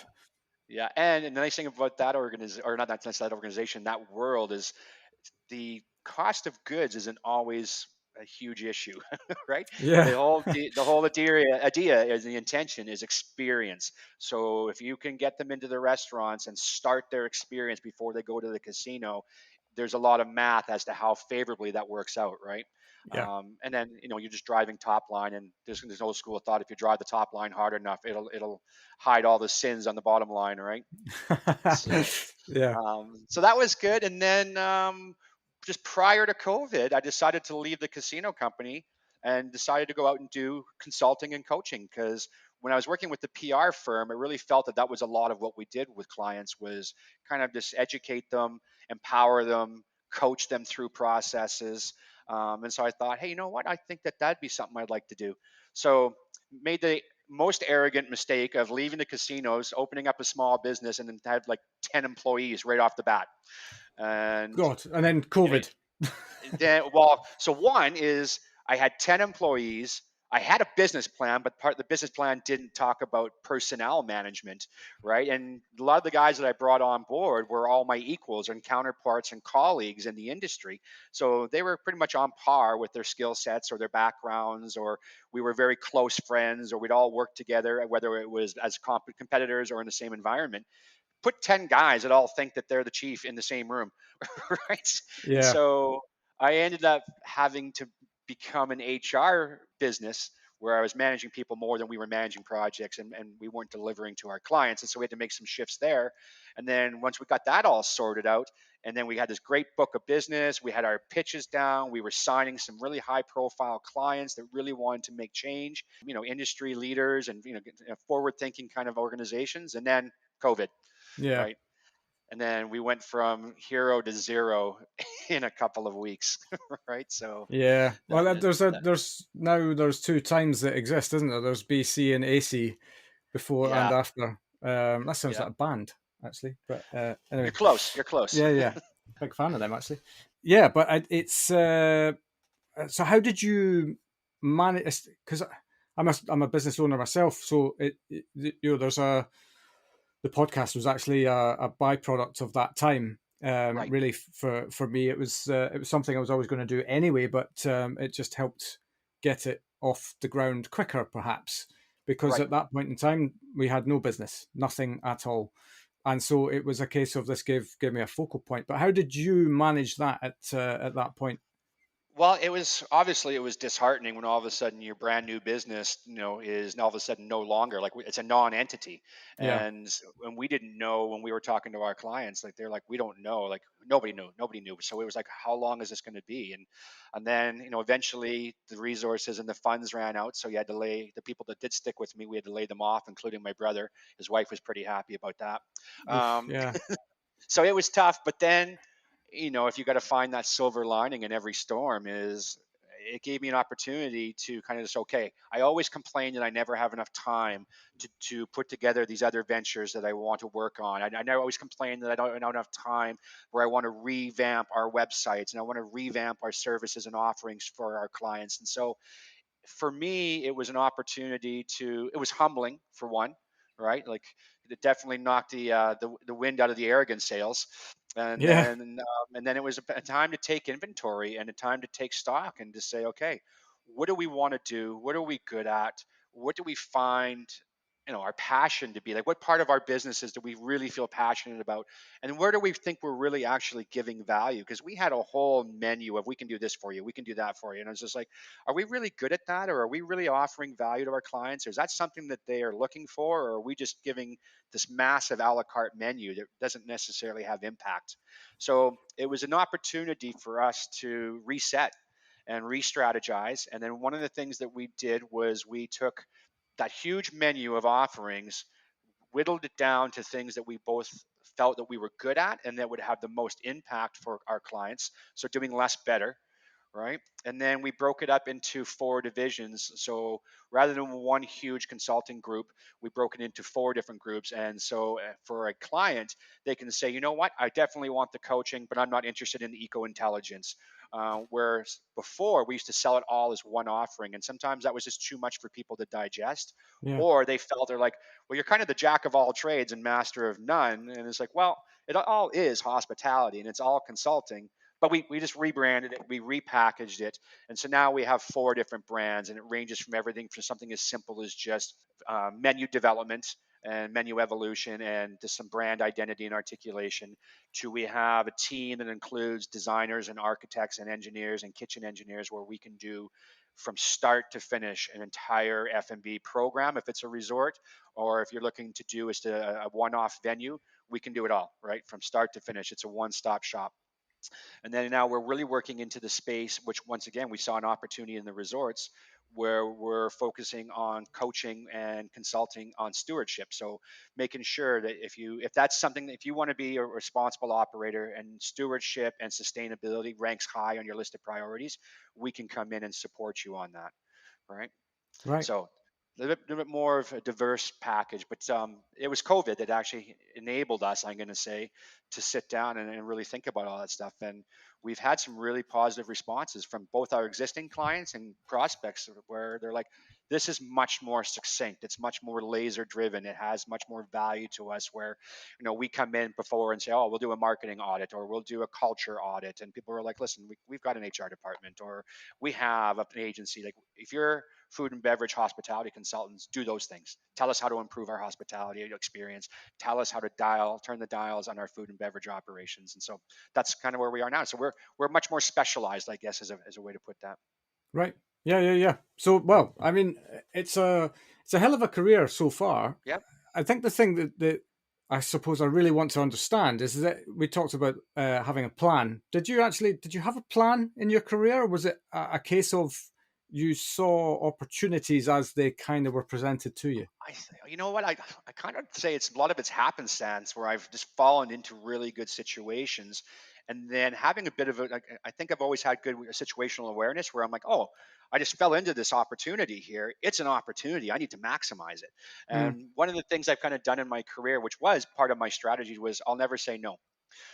yeah. And the nice thing about that organization, or not that organization, that world is the cost of goods isn't always a huge issue, right? Yeah, The whole idea is the intention is experience. So if you can get them into the restaurants and start their experience before they go to the casino, there's a lot of math as to how favorably that works out, right? yeah. And then you're just driving top line, and there's an old school of thought: if you drive the top line hard enough, it'll hide all the sins on the bottom line, right? So Yeah. so that was good. And then just prior to COVID, I decided to leave the casino company and decided to go out and do consulting and coaching because when I was working with the PR firm, I really felt that was a lot of what we did with clients was kind of just educate them, empower them, coach them through processes. And so I thought, hey, you know what? I think that that'd be something I'd like to do. So made the most arrogant mistake of leaving the casinos, opening up a small business, and then had like 10 employees right off the bat. And God, and then COVID. then, well, so one is I had 10 employees. I had a business plan, but part of the business plan didn't talk about personnel management, right? And a lot of the guys that I brought on board were all my equals and counterparts and colleagues in the industry. So they were pretty much on par with their skill sets or their backgrounds, or we were very close friends, or we'd all work together, whether it was as competitors or in the same environment. Put 10 guys that all think that they're the chief in the same room, right? And Yeah, so I ended up having to become an HR business where I was managing people more than we were managing projects, and we weren't delivering to our clients. And so we had to make some shifts there. And then once we got that all sorted out, and then we had this great book of business, we had our pitches down, we were signing some really high profile clients that really wanted to make change, industry leaders and, forward thinking kind of organizations. And then COVID, yeah, right? And then we went from hero to zero in a couple of weeks, right? So yeah. Well, that, there's two times that exist, isn't there? There's BC and AC, before and yeah, after. That sounds yeah. like a band, actually. But You're anyway, close. You're close. yeah, yeah. Big fan of them, actually. Yeah, but it's so how did you manage? Because I'm a business owner myself, so there's the podcast was actually a byproduct of that time. Right, Really, for me, it was something I was always going to do anyway, but it just helped get it off the ground quicker, perhaps, because right. at that point in time we had no business, nothing at all, and so it was a case of this gave me a focal point. But how did you manage that at that point? Well, it was obviously it was disheartening when all of a sudden your brand new business, is all of a sudden no longer like it's a non-entity, Yeah. and we didn't know when we were talking to our clients, like they're like we don't know, like nobody knew. So it was like, how long is this going to be? And then eventually the resources and the funds ran out, so you had to lay the people that did stick with me. We had to lay them off, including my brother. His wife was pretty happy about that. Oof. Um, Yeah. so it was tough, but then if you got to find that silver lining in every storm, is it gave me an opportunity to kind of just, okay, I always complain that I never have enough time to put together these other ventures that I want to work on. I always complain that I don't have time, where I want to revamp our websites and I want to revamp our services and offerings for our clients. And so for me, it was an opportunity to. It was humbling, for one, right? Like, it definitely knocked the wind out of the arrogant sails, Yeah. and then it was a time to take inventory and a time to take stock and to say, okay, what do we want to do? What are we good at? What do we find? Our passion to be like, what part of our businesses do we really feel passionate about, and where do we think we're really actually giving value? Because we had a whole menu of, we can do this for you, we can do that for you, and I was just like, are we really good at that, or are we really offering value to our clients, or is that something that they are looking for, or are we just giving this massive a la carte menu that doesn't necessarily have impact? So it was an opportunity for us to reset and re-strategize. And then one of the things that we did was we took that huge menu of offerings, whittled it down to things that we both felt that we were good at and that would have the most impact for our clients. So doing less better, right? And then we broke it up into four divisions. So rather than one huge consulting group, we broke it into four different groups. And so for a client, they can say, you know what, I definitely want the coaching, but I'm not interested in the eco intelligence. Whereas before, we used to sell it all as one offering. And sometimes that was just too much for people to digest. Yeah. Or they felt, they're like, well, you're kind of the jack of all trades and master of none. And it's like, well, it all is hospitality and it's all consulting, but we just rebranded it, we repackaged it, and so now we have four different brands, and it ranges from everything from something as simple as just menu development and menu evolution and just some brand identity and articulation, to we have a team that includes designers and architects and engineers and kitchen engineers, where we can do from start to finish an entire F&B program if it's a resort, or if you're looking to do just a one-off venue, we can do it all, right, from start to finish. It's a one-stop shop. And then now we're really working into the space, which once again, we saw an opportunity in the resorts, where we're focusing on coaching and consulting on stewardship. So making sure that if that's something, if you want to be a responsible operator and stewardship and sustainability ranks high on your list of priorities, we can come in and support you on that. Right. Right. So a little bit more of a diverse package, but it was COVID that actually enabled us, I'm going to say, to sit down and really think about all that stuff. And we've had some really positive responses from both our existing clients and prospects, where they're like, this is much more succinct. It's much more laser driven. It has much more value to us, where, we come in before and say, oh, we'll do a marketing audit or we'll do a culture audit. And people are like, listen, we've got an HR department, or we have an agency. Like, if you're food and beverage hospitality consultants, do those things. Tell us how to improve our hospitality experience. Tell us how to turn the dials on our food and beverage operations. And so that's kind of where we are now. So we're much more specialized, I guess, as a way to put that. Right. Yeah. Yeah. Yeah. So, well, I mean, it's a hell of a career so far. Yeah. I think the thing that I suppose I really want to understand is that we talked about having a plan. Did you have a plan in your career, or was it a case of you saw opportunities as they kind of were presented to you? You know what, I kind of say it's a lot of it's happenstance, where I've just fallen into really good situations, and then having a bit of a, like, I think I've always had good situational awareness, where I'm like, oh, I just fell into this opportunity here. It's an opportunity. I need to maximize it. Mm, And one of the things I've kind of done in my career, which was part of my strategy, was I'll never say no.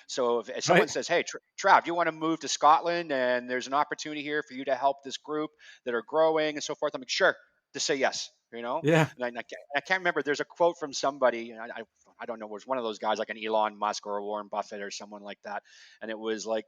So if someone right. says, "Hey, Trav, you want to move to Scotland, and there's an opportunity here for you to help this group that are growing and so forth," I'm like, "Sure," just say yes. Yeah. And I can't remember. There's a quote from somebody, and I don't know, it was one of those guys like an Elon Musk or a Warren Buffett or someone like that, and it was like,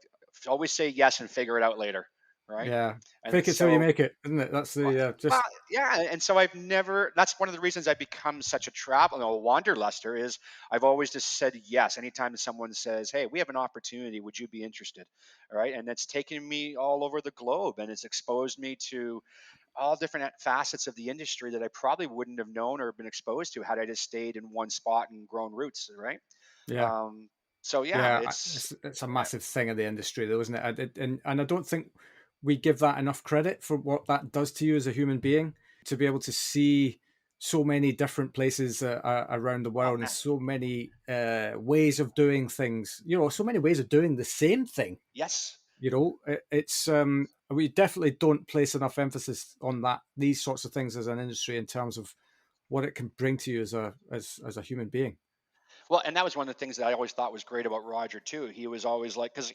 always say yes and figure it out later. right? Yeah. And Fake it till you so make it, isn't it? That's well, the well, just yeah, and so I've never. That's one of the reasons I've become such a travel, a wanderluster. Is I've always just said yes anytime someone says, "Hey, we have an opportunity. Would you be interested?" All right, and it's taken me all over the globe, and it's exposed me to all different facets of the industry that I probably wouldn't have known or been exposed to had I just stayed in one spot and grown roots. Right. yeah. Um, so yeah, Yeah, it's it's a massive thing of the industry, though, isn't it? And I don't think we give that enough credit for what that does to you as a human being. To be able to see so many different places around the oh world and man, so many ways of doing things. So many ways of doing the same thing. yes. It's we definitely don't place enough emphasis on that these sorts of things as an industry in terms of what it can bring to you as a human being. Well, and that was one of the things that I always thought was great about Roger too. He was always like, because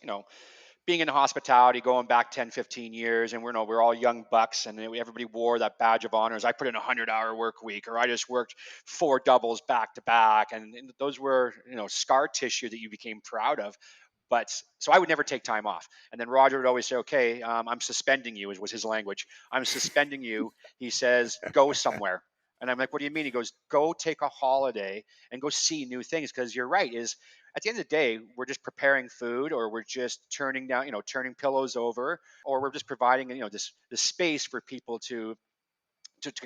being in hospitality going back 10, 15 years, and we're all young bucks, and everybody wore that badge of honors. I put in a 100-hour work week, or I just worked 4 doubles back to back, and those were scar tissue that you became proud of. But so I would never take time off. And then Roger would always say, "Okay, I'm suspending you," was his language. "I'm suspending you." He says, "Go somewhere." And I'm like, "What do you mean?" He goes, "Go take a holiday and go see new things." Because you're right. Is at the end of the day, we're just preparing food, or we're just turning down, turning pillows over, or we're just providing, this space for people to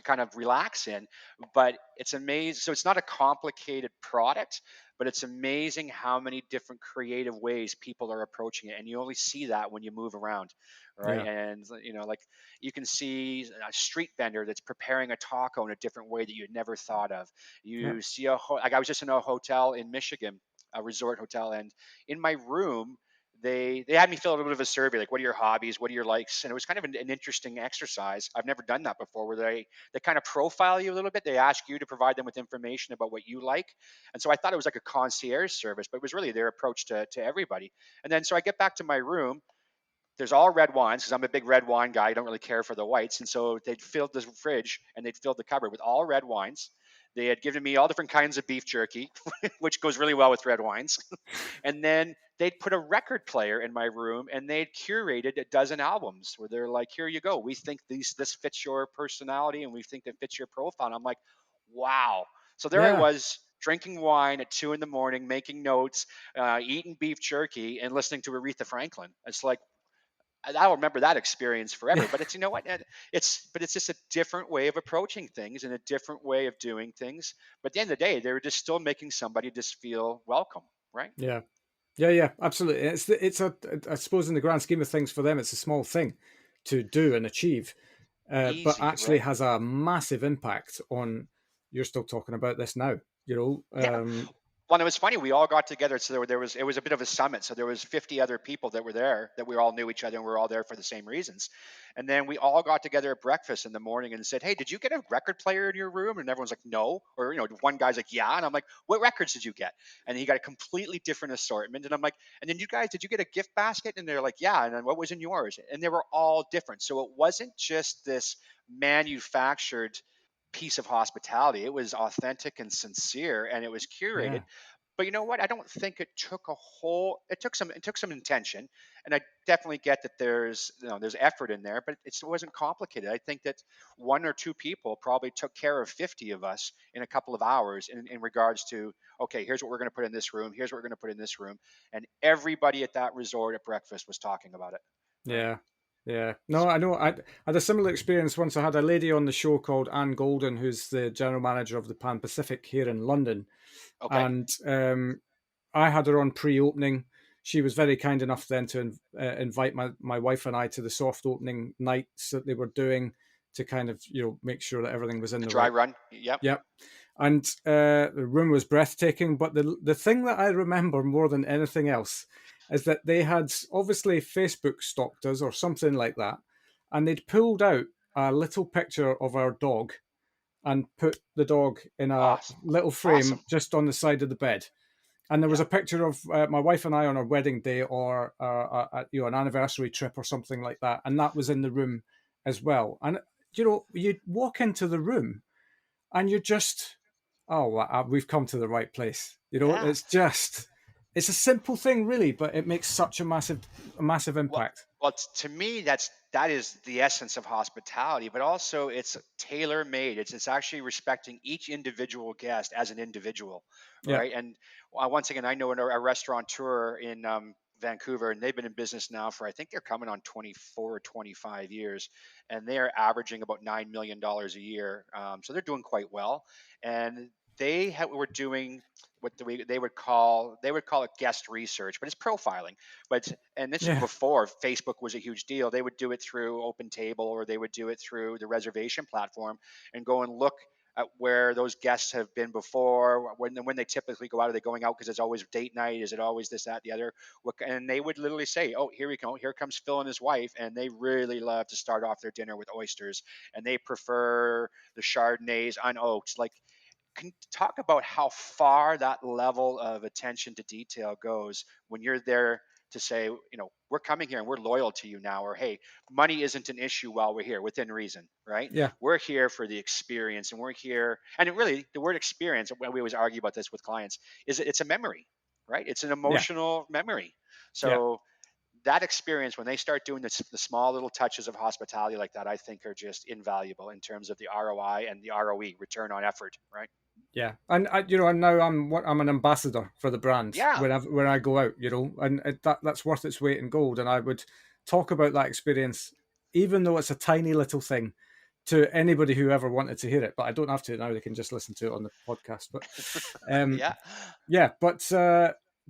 kind of relax in. But it's amazing. So it's not a complicated product, but it's amazing how many different creative ways people are approaching it. And you only see that when you move around, right? Yeah, And, like you can see a street vendor that's preparing a taco in a different way that you'd never thought of. yeah, You see like I was just in a hotel in Michigan, a resort hotel, and in my room, they had me fill out a bit of a survey, like what are your hobbies, what are your likes, and it was kind of an interesting exercise. I've never done that before, where they kind of profile you a little bit. They ask you to provide them with information about what you like. And so I thought it was like a concierge service, but it was really their approach to everybody. And then so I get back to my room. There's all red wines because I'm a big red wine guy. I don't really care for the whites. And so they'd filled the fridge and they'd filled the cupboard with all red wines. They had given me all different kinds of beef jerky, which goes really well with red wines. And then they'd put a record player in my room and they'd curated a dozen albums where they're like, here you go. We think this fits your personality and we think it fits your profile. And I'm like, wow. So there I yeah, was drinking wine at 2 in the morning, making notes, eating beef jerky, and listening to Aretha Franklin. It's like I'll remember that experience forever. yeah. But it's what it's just a different way of approaching things and a different way of doing things. But at the end of the day, they were just still making somebody just feel welcome, right? Yeah, yeah, yeah, absolutely. It's I suppose in the grand scheme of things for them, it's a small thing to do and achieve, but Easy, actually right? has a massive impact on. You're still talking about this now, Yeah. Well, it was funny. We all got together, so it was a bit of a summit. So there was 50 other people that were there that we all knew each other, and we were all there for the same reasons. And then we all got together at breakfast in the morning and said, "Hey, did you get a record player in your room?" And everyone's like, "No," or one guy's like, "Yeah," and I'm like, "What records did you get?" And he got a completely different assortment, and I'm like, "And then you guys, did you get a gift basket?" And they're like, "Yeah." And then what was in yours? And they were all different. So it wasn't just this manufactured piece of hospitality. It was authentic and sincere, and it was curated. Yeah, But you know what? I don't think it took some intention, and I definitely get that there's effort in there, but it wasn't complicated. I think that one or two people probably took care of 50 of us in a couple of hours in regards to, okay, here's what we're going to put in this room, here's what we're going to put in this room, and everybody at that resort at breakfast was talking about it, right? yeah, yeah. No, I know. I had a similar experience once. I had a lady on the show called Anne Golden, who's the general manager of the Pan Pacific here in London, Okay. and I had her on pre-opening. She was very kind enough then to invite my wife and I to the soft opening nights that they were doing to kind of make sure that everything was in The the dry right. run. Yep. Yep. And the room was breathtaking. But the thing that I remember more than anything else is that they had obviously Facebook stalked us or something like that, and they'd pulled out a little picture of our dog and put the dog in a Awesome. little frame Awesome. just on the side of the bed. And there was Yeah. a picture of my wife and I on our wedding day, or an anniversary trip, or something like that, and that was in the room as well. And you walk into the room, and you're just, oh, we've come to the right place. Yeah. It's just It's a simple thing, really, but it makes such a massive Well, impact. to me, that is the essence of hospitality, but also it's tailor made. It's actually respecting each individual guest as an individual, Yeah, right? And once again, I know a restaurateur in Vancouver, and they've been in business now for, I think they're coming on 24 or 25 years, and they are averaging about $9 million a year. So they're doing quite well, and were doing what they would call it guest research, but it's profiling. But and this is yeah, before Facebook was a huge deal. They would do it through Open Table, or they would do it through the reservation platform, and go and look at where those guests have been before. When they typically go out, are they going out because it's always date night? Is it always this, that, the other? And they would literally say, "Oh, here we go. Here comes Phil and his wife, and they really love to start off their dinner with oysters, and they prefer the Chardonnays on oaks." Like, can talk about how far that level of attention to detail goes when you're there to say, we're coming here and we're loyal to you now, or hey, money isn't an issue while we're here, within reason, right? yeah, We're here for the experience, and we're here, and it really, the word experience, when we always argue about this with clients, is it's a memory, right? It's an yeah, emotional memory. yeah, So that experience, when they start doing the small little touches of hospitality like that, I think are just invaluable in terms of the ROI and the ROE, return on effort, right? yeah. And and now I'm an ambassador for the brand Yeah. when I go out, and that's worth its weight in gold. And I would talk about that experience, even though it's a tiny little thing, to anybody who ever wanted to hear it. But I don't have to now; they can just listen to it on the podcast. But um, Yeah. yeah, but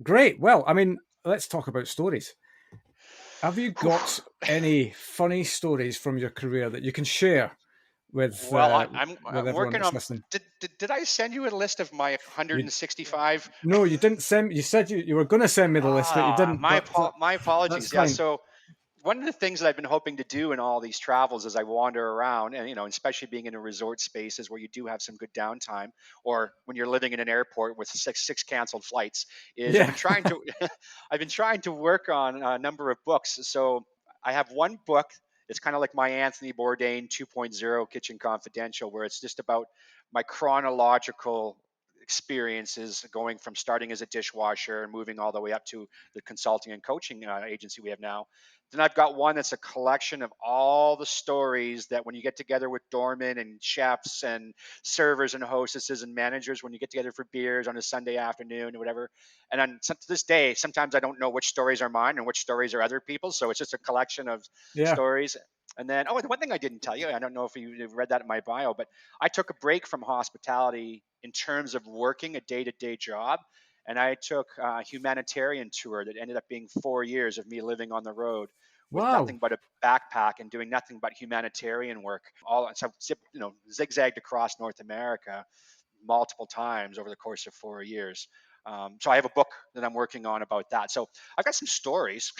great. Well, I mean, let's talk about stories. Have you got any funny stories from your career that you can share Well, with I'm everyone working that's on. listening? Did I send you a list of my You 165? No, you didn't send. You said you were going to send me the list, but you didn't. But My that's apologies. Yeah. fine. So one of the things that I've been hoping to do in all these travels as I wander around, and especially being in a resort spaces where you do have some good downtime, or when you're living in an airport with six canceled flights, is I've Yeah. been trying to I've been trying to work on a number of books. So I have one book. It's kind of like my Anthony Bourdain 2.0 Kitchen Confidential, where it's just about my chronological experiences going from starting as a dishwasher and moving all the way up to the consulting and coaching agency we have now. Then I've got one that's a collection of all the stories that when you get together with doormen and chefs and servers and hostesses and managers, when you get together for beers on a Sunday afternoon or whatever. And then to this day, sometimes I don't know which stories are mine and which stories are other people's. So it's just a collection of Yeah. stories. And then, oh, the one thing I didn't tell you, I don't know if you read that in my bio, but I took a break from hospitality in terms of working a day to day job. And I took a humanitarian tour that ended up being 4 years of me living on the road with Wow. nothing but a backpack and doing nothing but humanitarian work. Zigzagged across North America multiple times over the course of 4 years. So I have a book that I'm working on about that. So I've got some stories,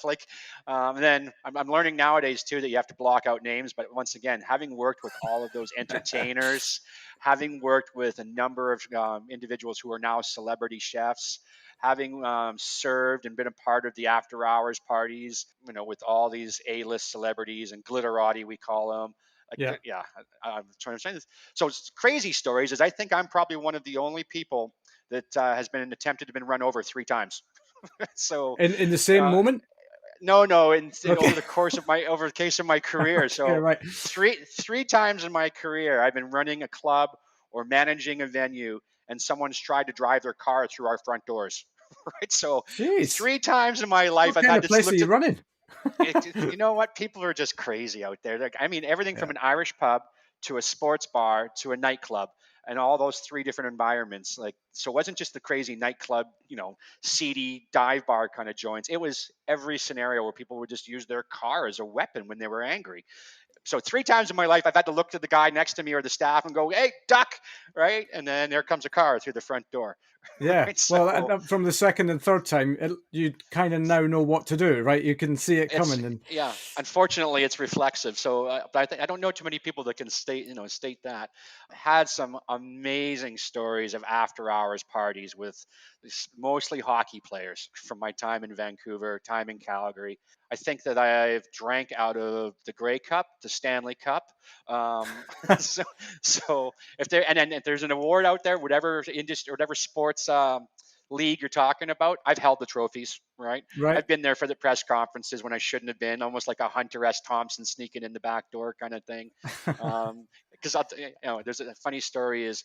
like, and then I'm learning nowadays too that you have to block out names. But once again, having worked with all of those entertainers, having worked with a number of individuals who are now celebrity chefs, having served and been a part of the after hours parties, with all these A-list celebrities and glitterati, we call them. Yeah. Like, yeah, I'm trying to understand this. So it's crazy stories is I think I'm probably one of the only people that has been attempted to been run over 3 times. So In the same uh, moment. no, Okay. over the course of over the case of my career. Okay. So Right. three times in my career, I've been running a club or managing a venue, and someone's tried to drive their car through our front doors. Right. So Jeez. 3 times in my life, What I've kind had of to place are look you to. running? You know what? People are just crazy out there. Like, I mean, everything Yeah. from an Irish pub to a sports bar to a nightclub, and all those three different environments. Like, so it wasn't just the crazy nightclub, seedy dive bar kind of joints. It was every scenario where people would just use their car as a weapon when they were angry. So 3 times in my life, I've had to look to the guy next to me or the staff and go, "Hey, duck!" Right, and then there comes a car through the front door. Yeah. Right, Well, so from the second and third time, you kind of now know what to do, right? You can see it it's coming, and yeah. Unfortunately, it's reflexive. So, but I don't know too many people that can state that. I had some amazing stories of after hours parties with mostly hockey players from my time in Vancouver, time in Calgary. I think that I've drank out of the Grey Cup, the Stanley Cup. So, so if there and then if there's an award out there, whatever industry, whatever sports. league you're talking about, I've held the trophies, right? Right. I've been there for the press conferences when I shouldn't have been, almost like a Hunter S. Thompson sneaking in the back door kind of thing. Because there's a funny story is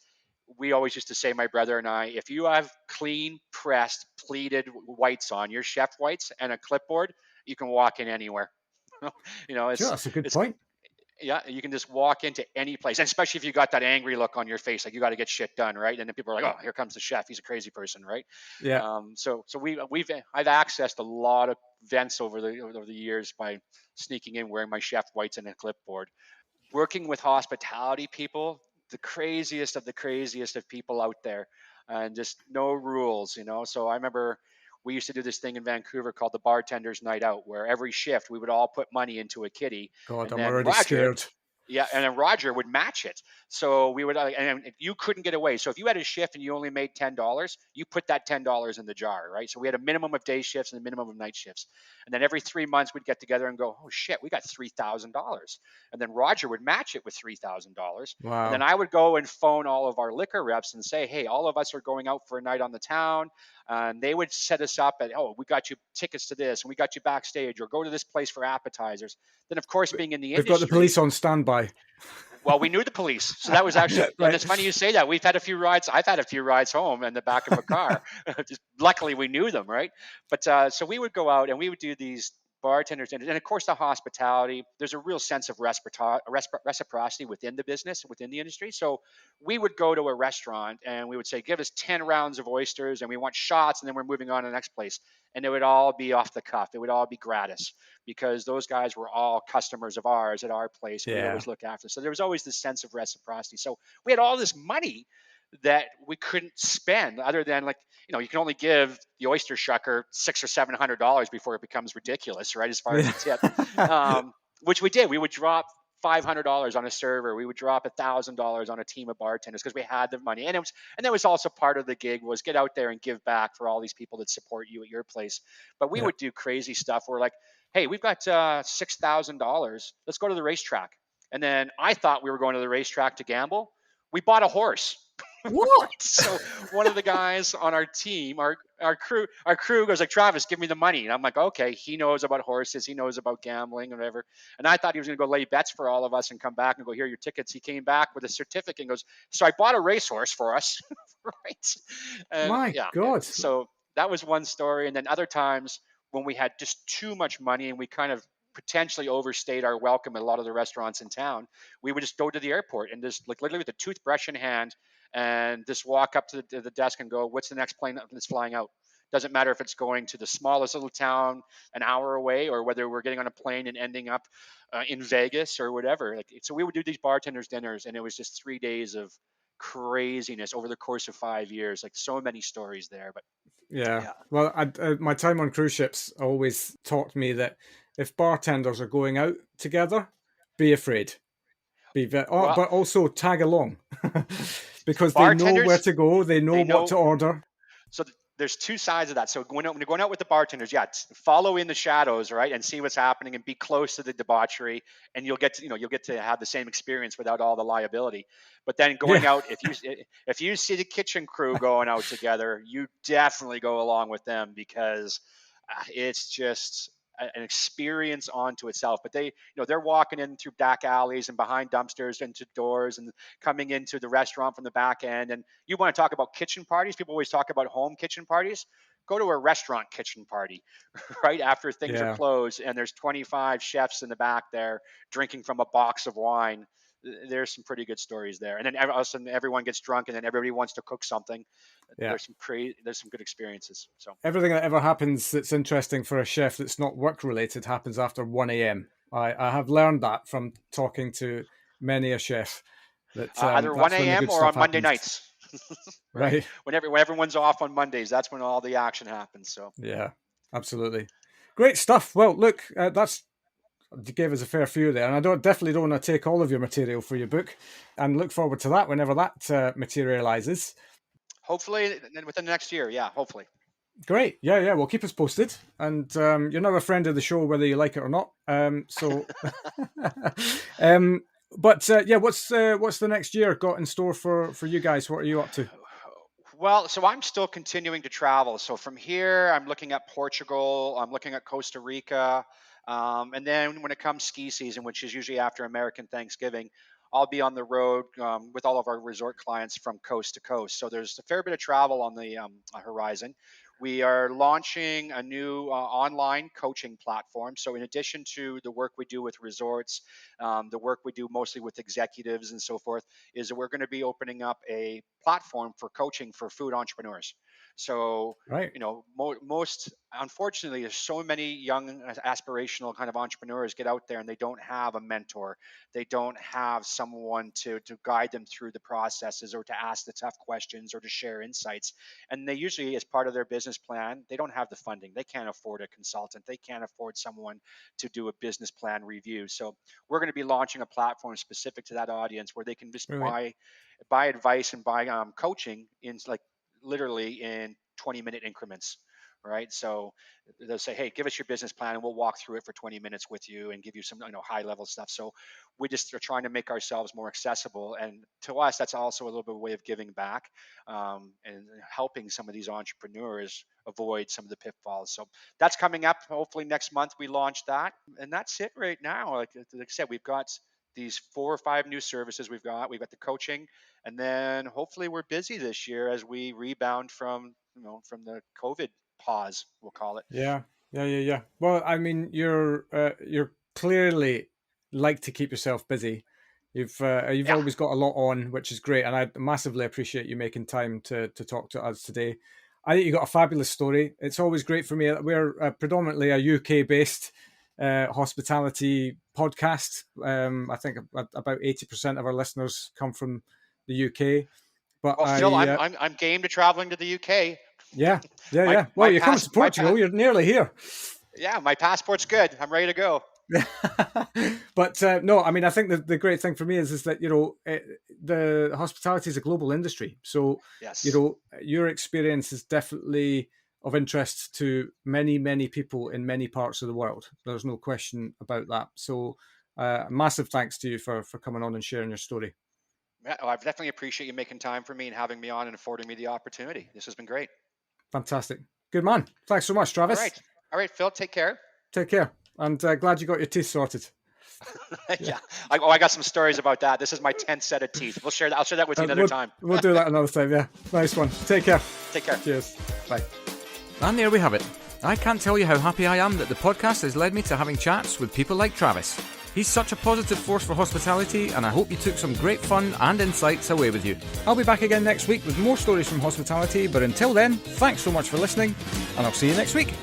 we always used to say, my brother and I, if you have clean pressed pleated whites on, your chef whites and a clipboard, you can walk in anywhere. Sure, that's a good It's point. yeah, you can just walk into any place, and especially if you got that angry look on your face, like you got to get shit done, right? And then people are like, "Oh, here comes the chef. He's a crazy person," right? Yeah. So I've accessed a lot of vents over the years by sneaking in wearing my chef whites and a clipboard. Working with hospitality people, the craziest of people out there, and just no rules. So I remember we used to do this thing in Vancouver called the bartenders night out, where every shift we would all put money into a kitty, God, and I'm then already Roger, scared. yeah, and then Roger would match it. So we would, and you couldn't get away. So if you had a shift and you only made $10, you put that $10 in the jar, right? So we had a minimum of day shifts and a minimum of night shifts. And then every 3 months we'd get together and go, oh shit, we got $3,000. And then Roger would match it with $3,000. And then Wow. I would go and phone all of our liquor reps and say, hey, all of us are going out for a night on the town. And they would set us up at, oh, we got you tickets to this and we got you backstage, or go to this place for appetizers. Then, of course, being in the We've got the industry, police on standby. well, we knew the police, so that was actually, and Right. it's funny you say that. We've had a few rides. I've had a few rides home in the back of a car. Just luckily, we knew them, right? But so we would go out and we would do these bartenders, and of course, the hospitality. There's a real sense of reciprocity within the business, within the industry. So we would go to a restaurant and we would say, "Give us 10 rounds of oysters, and we want shots, and then we're moving on to the next place." And it would all be off the cuff. It would all be gratis, because those guys were all customers of ours at our place, and we'd Yeah. always look after. So there was always this sense of reciprocity. So we had all this money that we couldn't spend, other than, like, you can only give the oyster shucker $600 or $700 before it becomes ridiculous, right? As far as Yeah. a tip, which we did. We would drop $500 on a server. We would drop $1,000 on a team of bartenders because we had the money, and that was also part of the gig, was get out there and give back for all these people that support you at your place. But we Yeah. would do crazy stuff. We're like, hey, we've got $6,000. Let's go to the racetrack. And then I thought we were going to the racetrack to gamble. We bought a horse. Right? What? So one of the guys on our team, our crew goes like, Travis, give me the money. And I'm like, okay, he knows about horses, he knows about gambling and whatever. And I thought he was going to go lay bets for all of us and come back and go, here are your tickets. He came back with a certificate and goes, so I bought a racehorse for us. Right? And My yeah, God. so that was one story. And then other times when we had just too much money and we kind of potentially overstayed our welcome at a lot of the restaurants in town, we would just go to the airport and just, like, literally with a toothbrush in hand, and just walk up to the desk and go, what's the next plane that's flying out? Doesn't matter if it's going to the smallest little town an hour away, or whether we're getting on a plane and ending up in Vegas or whatever. Like, so we would do these bartenders dinners, and it was just 3 days of craziness over the course of 5 years. Like, so many stories there. But Yeah. yeah, Well, my time on cruise ships always taught me that if bartenders are going out together, be afraid. well, But also tag along because they know where bartenders, to go, they know they what know. to order. So there's two sides of that. So when you're going out with the bartenders, yeah, follow in the shadows, right, and see what's happening, and be close to the debauchery, and you'll get to have the same experience without all the liability. But then going Yeah. out, if you see the kitchen crew going out together, you definitely go along with them, because it's just an experience onto itself. But they're walking in through back alleys and behind dumpsters into doors and coming into the restaurant from the back end. And you want to talk about kitchen parties? People always talk about home kitchen parties. Go to a restaurant kitchen party right after things are Yeah. closed, and there's 25 chefs in the back there drinking from a box of wine. There's some pretty good stories there. And then all of a sudden everyone gets drunk, and then everybody wants to cook something. Yeah. There's some good experiences. So Everything that ever happens that's interesting for a chef that's not work related happens after 1 a.m. I have learned that from talking to many a chef, that either that's 1 when the a.m. good or stuff on Monday happens. nights, right? Right. When everyone's off on Mondays, that's when all the action happens. So Yeah, absolutely. Great stuff. Well, look, that's you gave us a fair few there, and I definitely don't want to take all of your material for your book, and look forward to that whenever that materializes. hopefully, within the next year, yeah, hopefully. Great. Yeah, yeah. Well, keep us posted. And you're now a friend of the show, whether you like it or not. Um, but yeah, what's the next year got in store for you guys? What are you up to? Well, so I'm still continuing to travel. So from here, I'm looking at Portugal, I'm looking at Costa Rica. And then when it comes ski season, which is usually after American Thanksgiving, I'll be on the road with all of our resort clients from coast to coast. So there's a fair bit of travel on the horizon. We are launching a new online coaching platform. So, in addition to the work we do with resorts, the work we do mostly with executives and so forth, is that we're going to be opening up a platform for coaching for food entrepreneurs. So, Right. most unfortunately, there's so many young aspirational kind of entrepreneurs get out there and they don't have a mentor. They don't have someone to guide them through the processes or to ask the tough questions or to share insights. And they usually, as part of their business plan, they don't have the funding. They can't afford a consultant. They can't afford someone to do a business plan review. So we're going to be launching a platform specific to that audience where they can just Brilliant. buy advice and buy coaching in like literally in 20-minute increments. Right. So they'll say, hey, give us your business plan and we'll walk through it for 20 minutes with you and give you some, high level stuff. So we just are trying to make ourselves more accessible. And to us, that's also a little bit of a way of giving back and helping some of these entrepreneurs avoid some of the pitfalls. So that's coming up. Hopefully next month we launch that. And that's it right now. Like I said, we've got these 4 or 5 new services we've got the coaching, and then hopefully we're busy this year as we rebound from the COVID pause, we'll call it. Yeah, yeah. Well, I mean, you're clearly like to keep yourself busy. You've Yeah. always got a lot on, which is great, and I massively appreciate you making time to talk to us today. I think you got a fabulous story. It's always great for me. We're predominantly a UK based hospitality podcast. I think about 80% of our listeners come from the UK. But Well, Phil, I'm game to traveling to the UK. yeah, my Well, my you're coming to pass my Portugal. pass You're nearly here. Yeah, my passport's good. I'm ready to go. But no, I mean, I think the great thing for me is that the hospitality is a global industry, so Yes. your experience is definitely of interest to many people in many parts of the world. There's no question about that. So massive thanks to you for coming on and sharing your story. Yeah, I definitely appreciate you making time for me and having me on and affording me the opportunity. This has been great. Fantastic, good man. Thanks so much, All Travis. right. All right, Phil, take care. Take care, and glad you got your teeth sorted. Yeah. Yeah. I got some stories about that. This is my 10th set of teeth. We'll share that. I'll share that with you another time. We'll do that another time. Yeah, nice one. Take care. Take care. Cheers. Bye. And there we have it. I can't tell you how happy I am that the podcast has led me to having chats with people like Travis. He's such a positive force for hospitality, and I hope you took some great fun and insights away with you. I'll be back again next week with more stories from hospitality, but until then, thanks so much for listening, and I'll see you next week.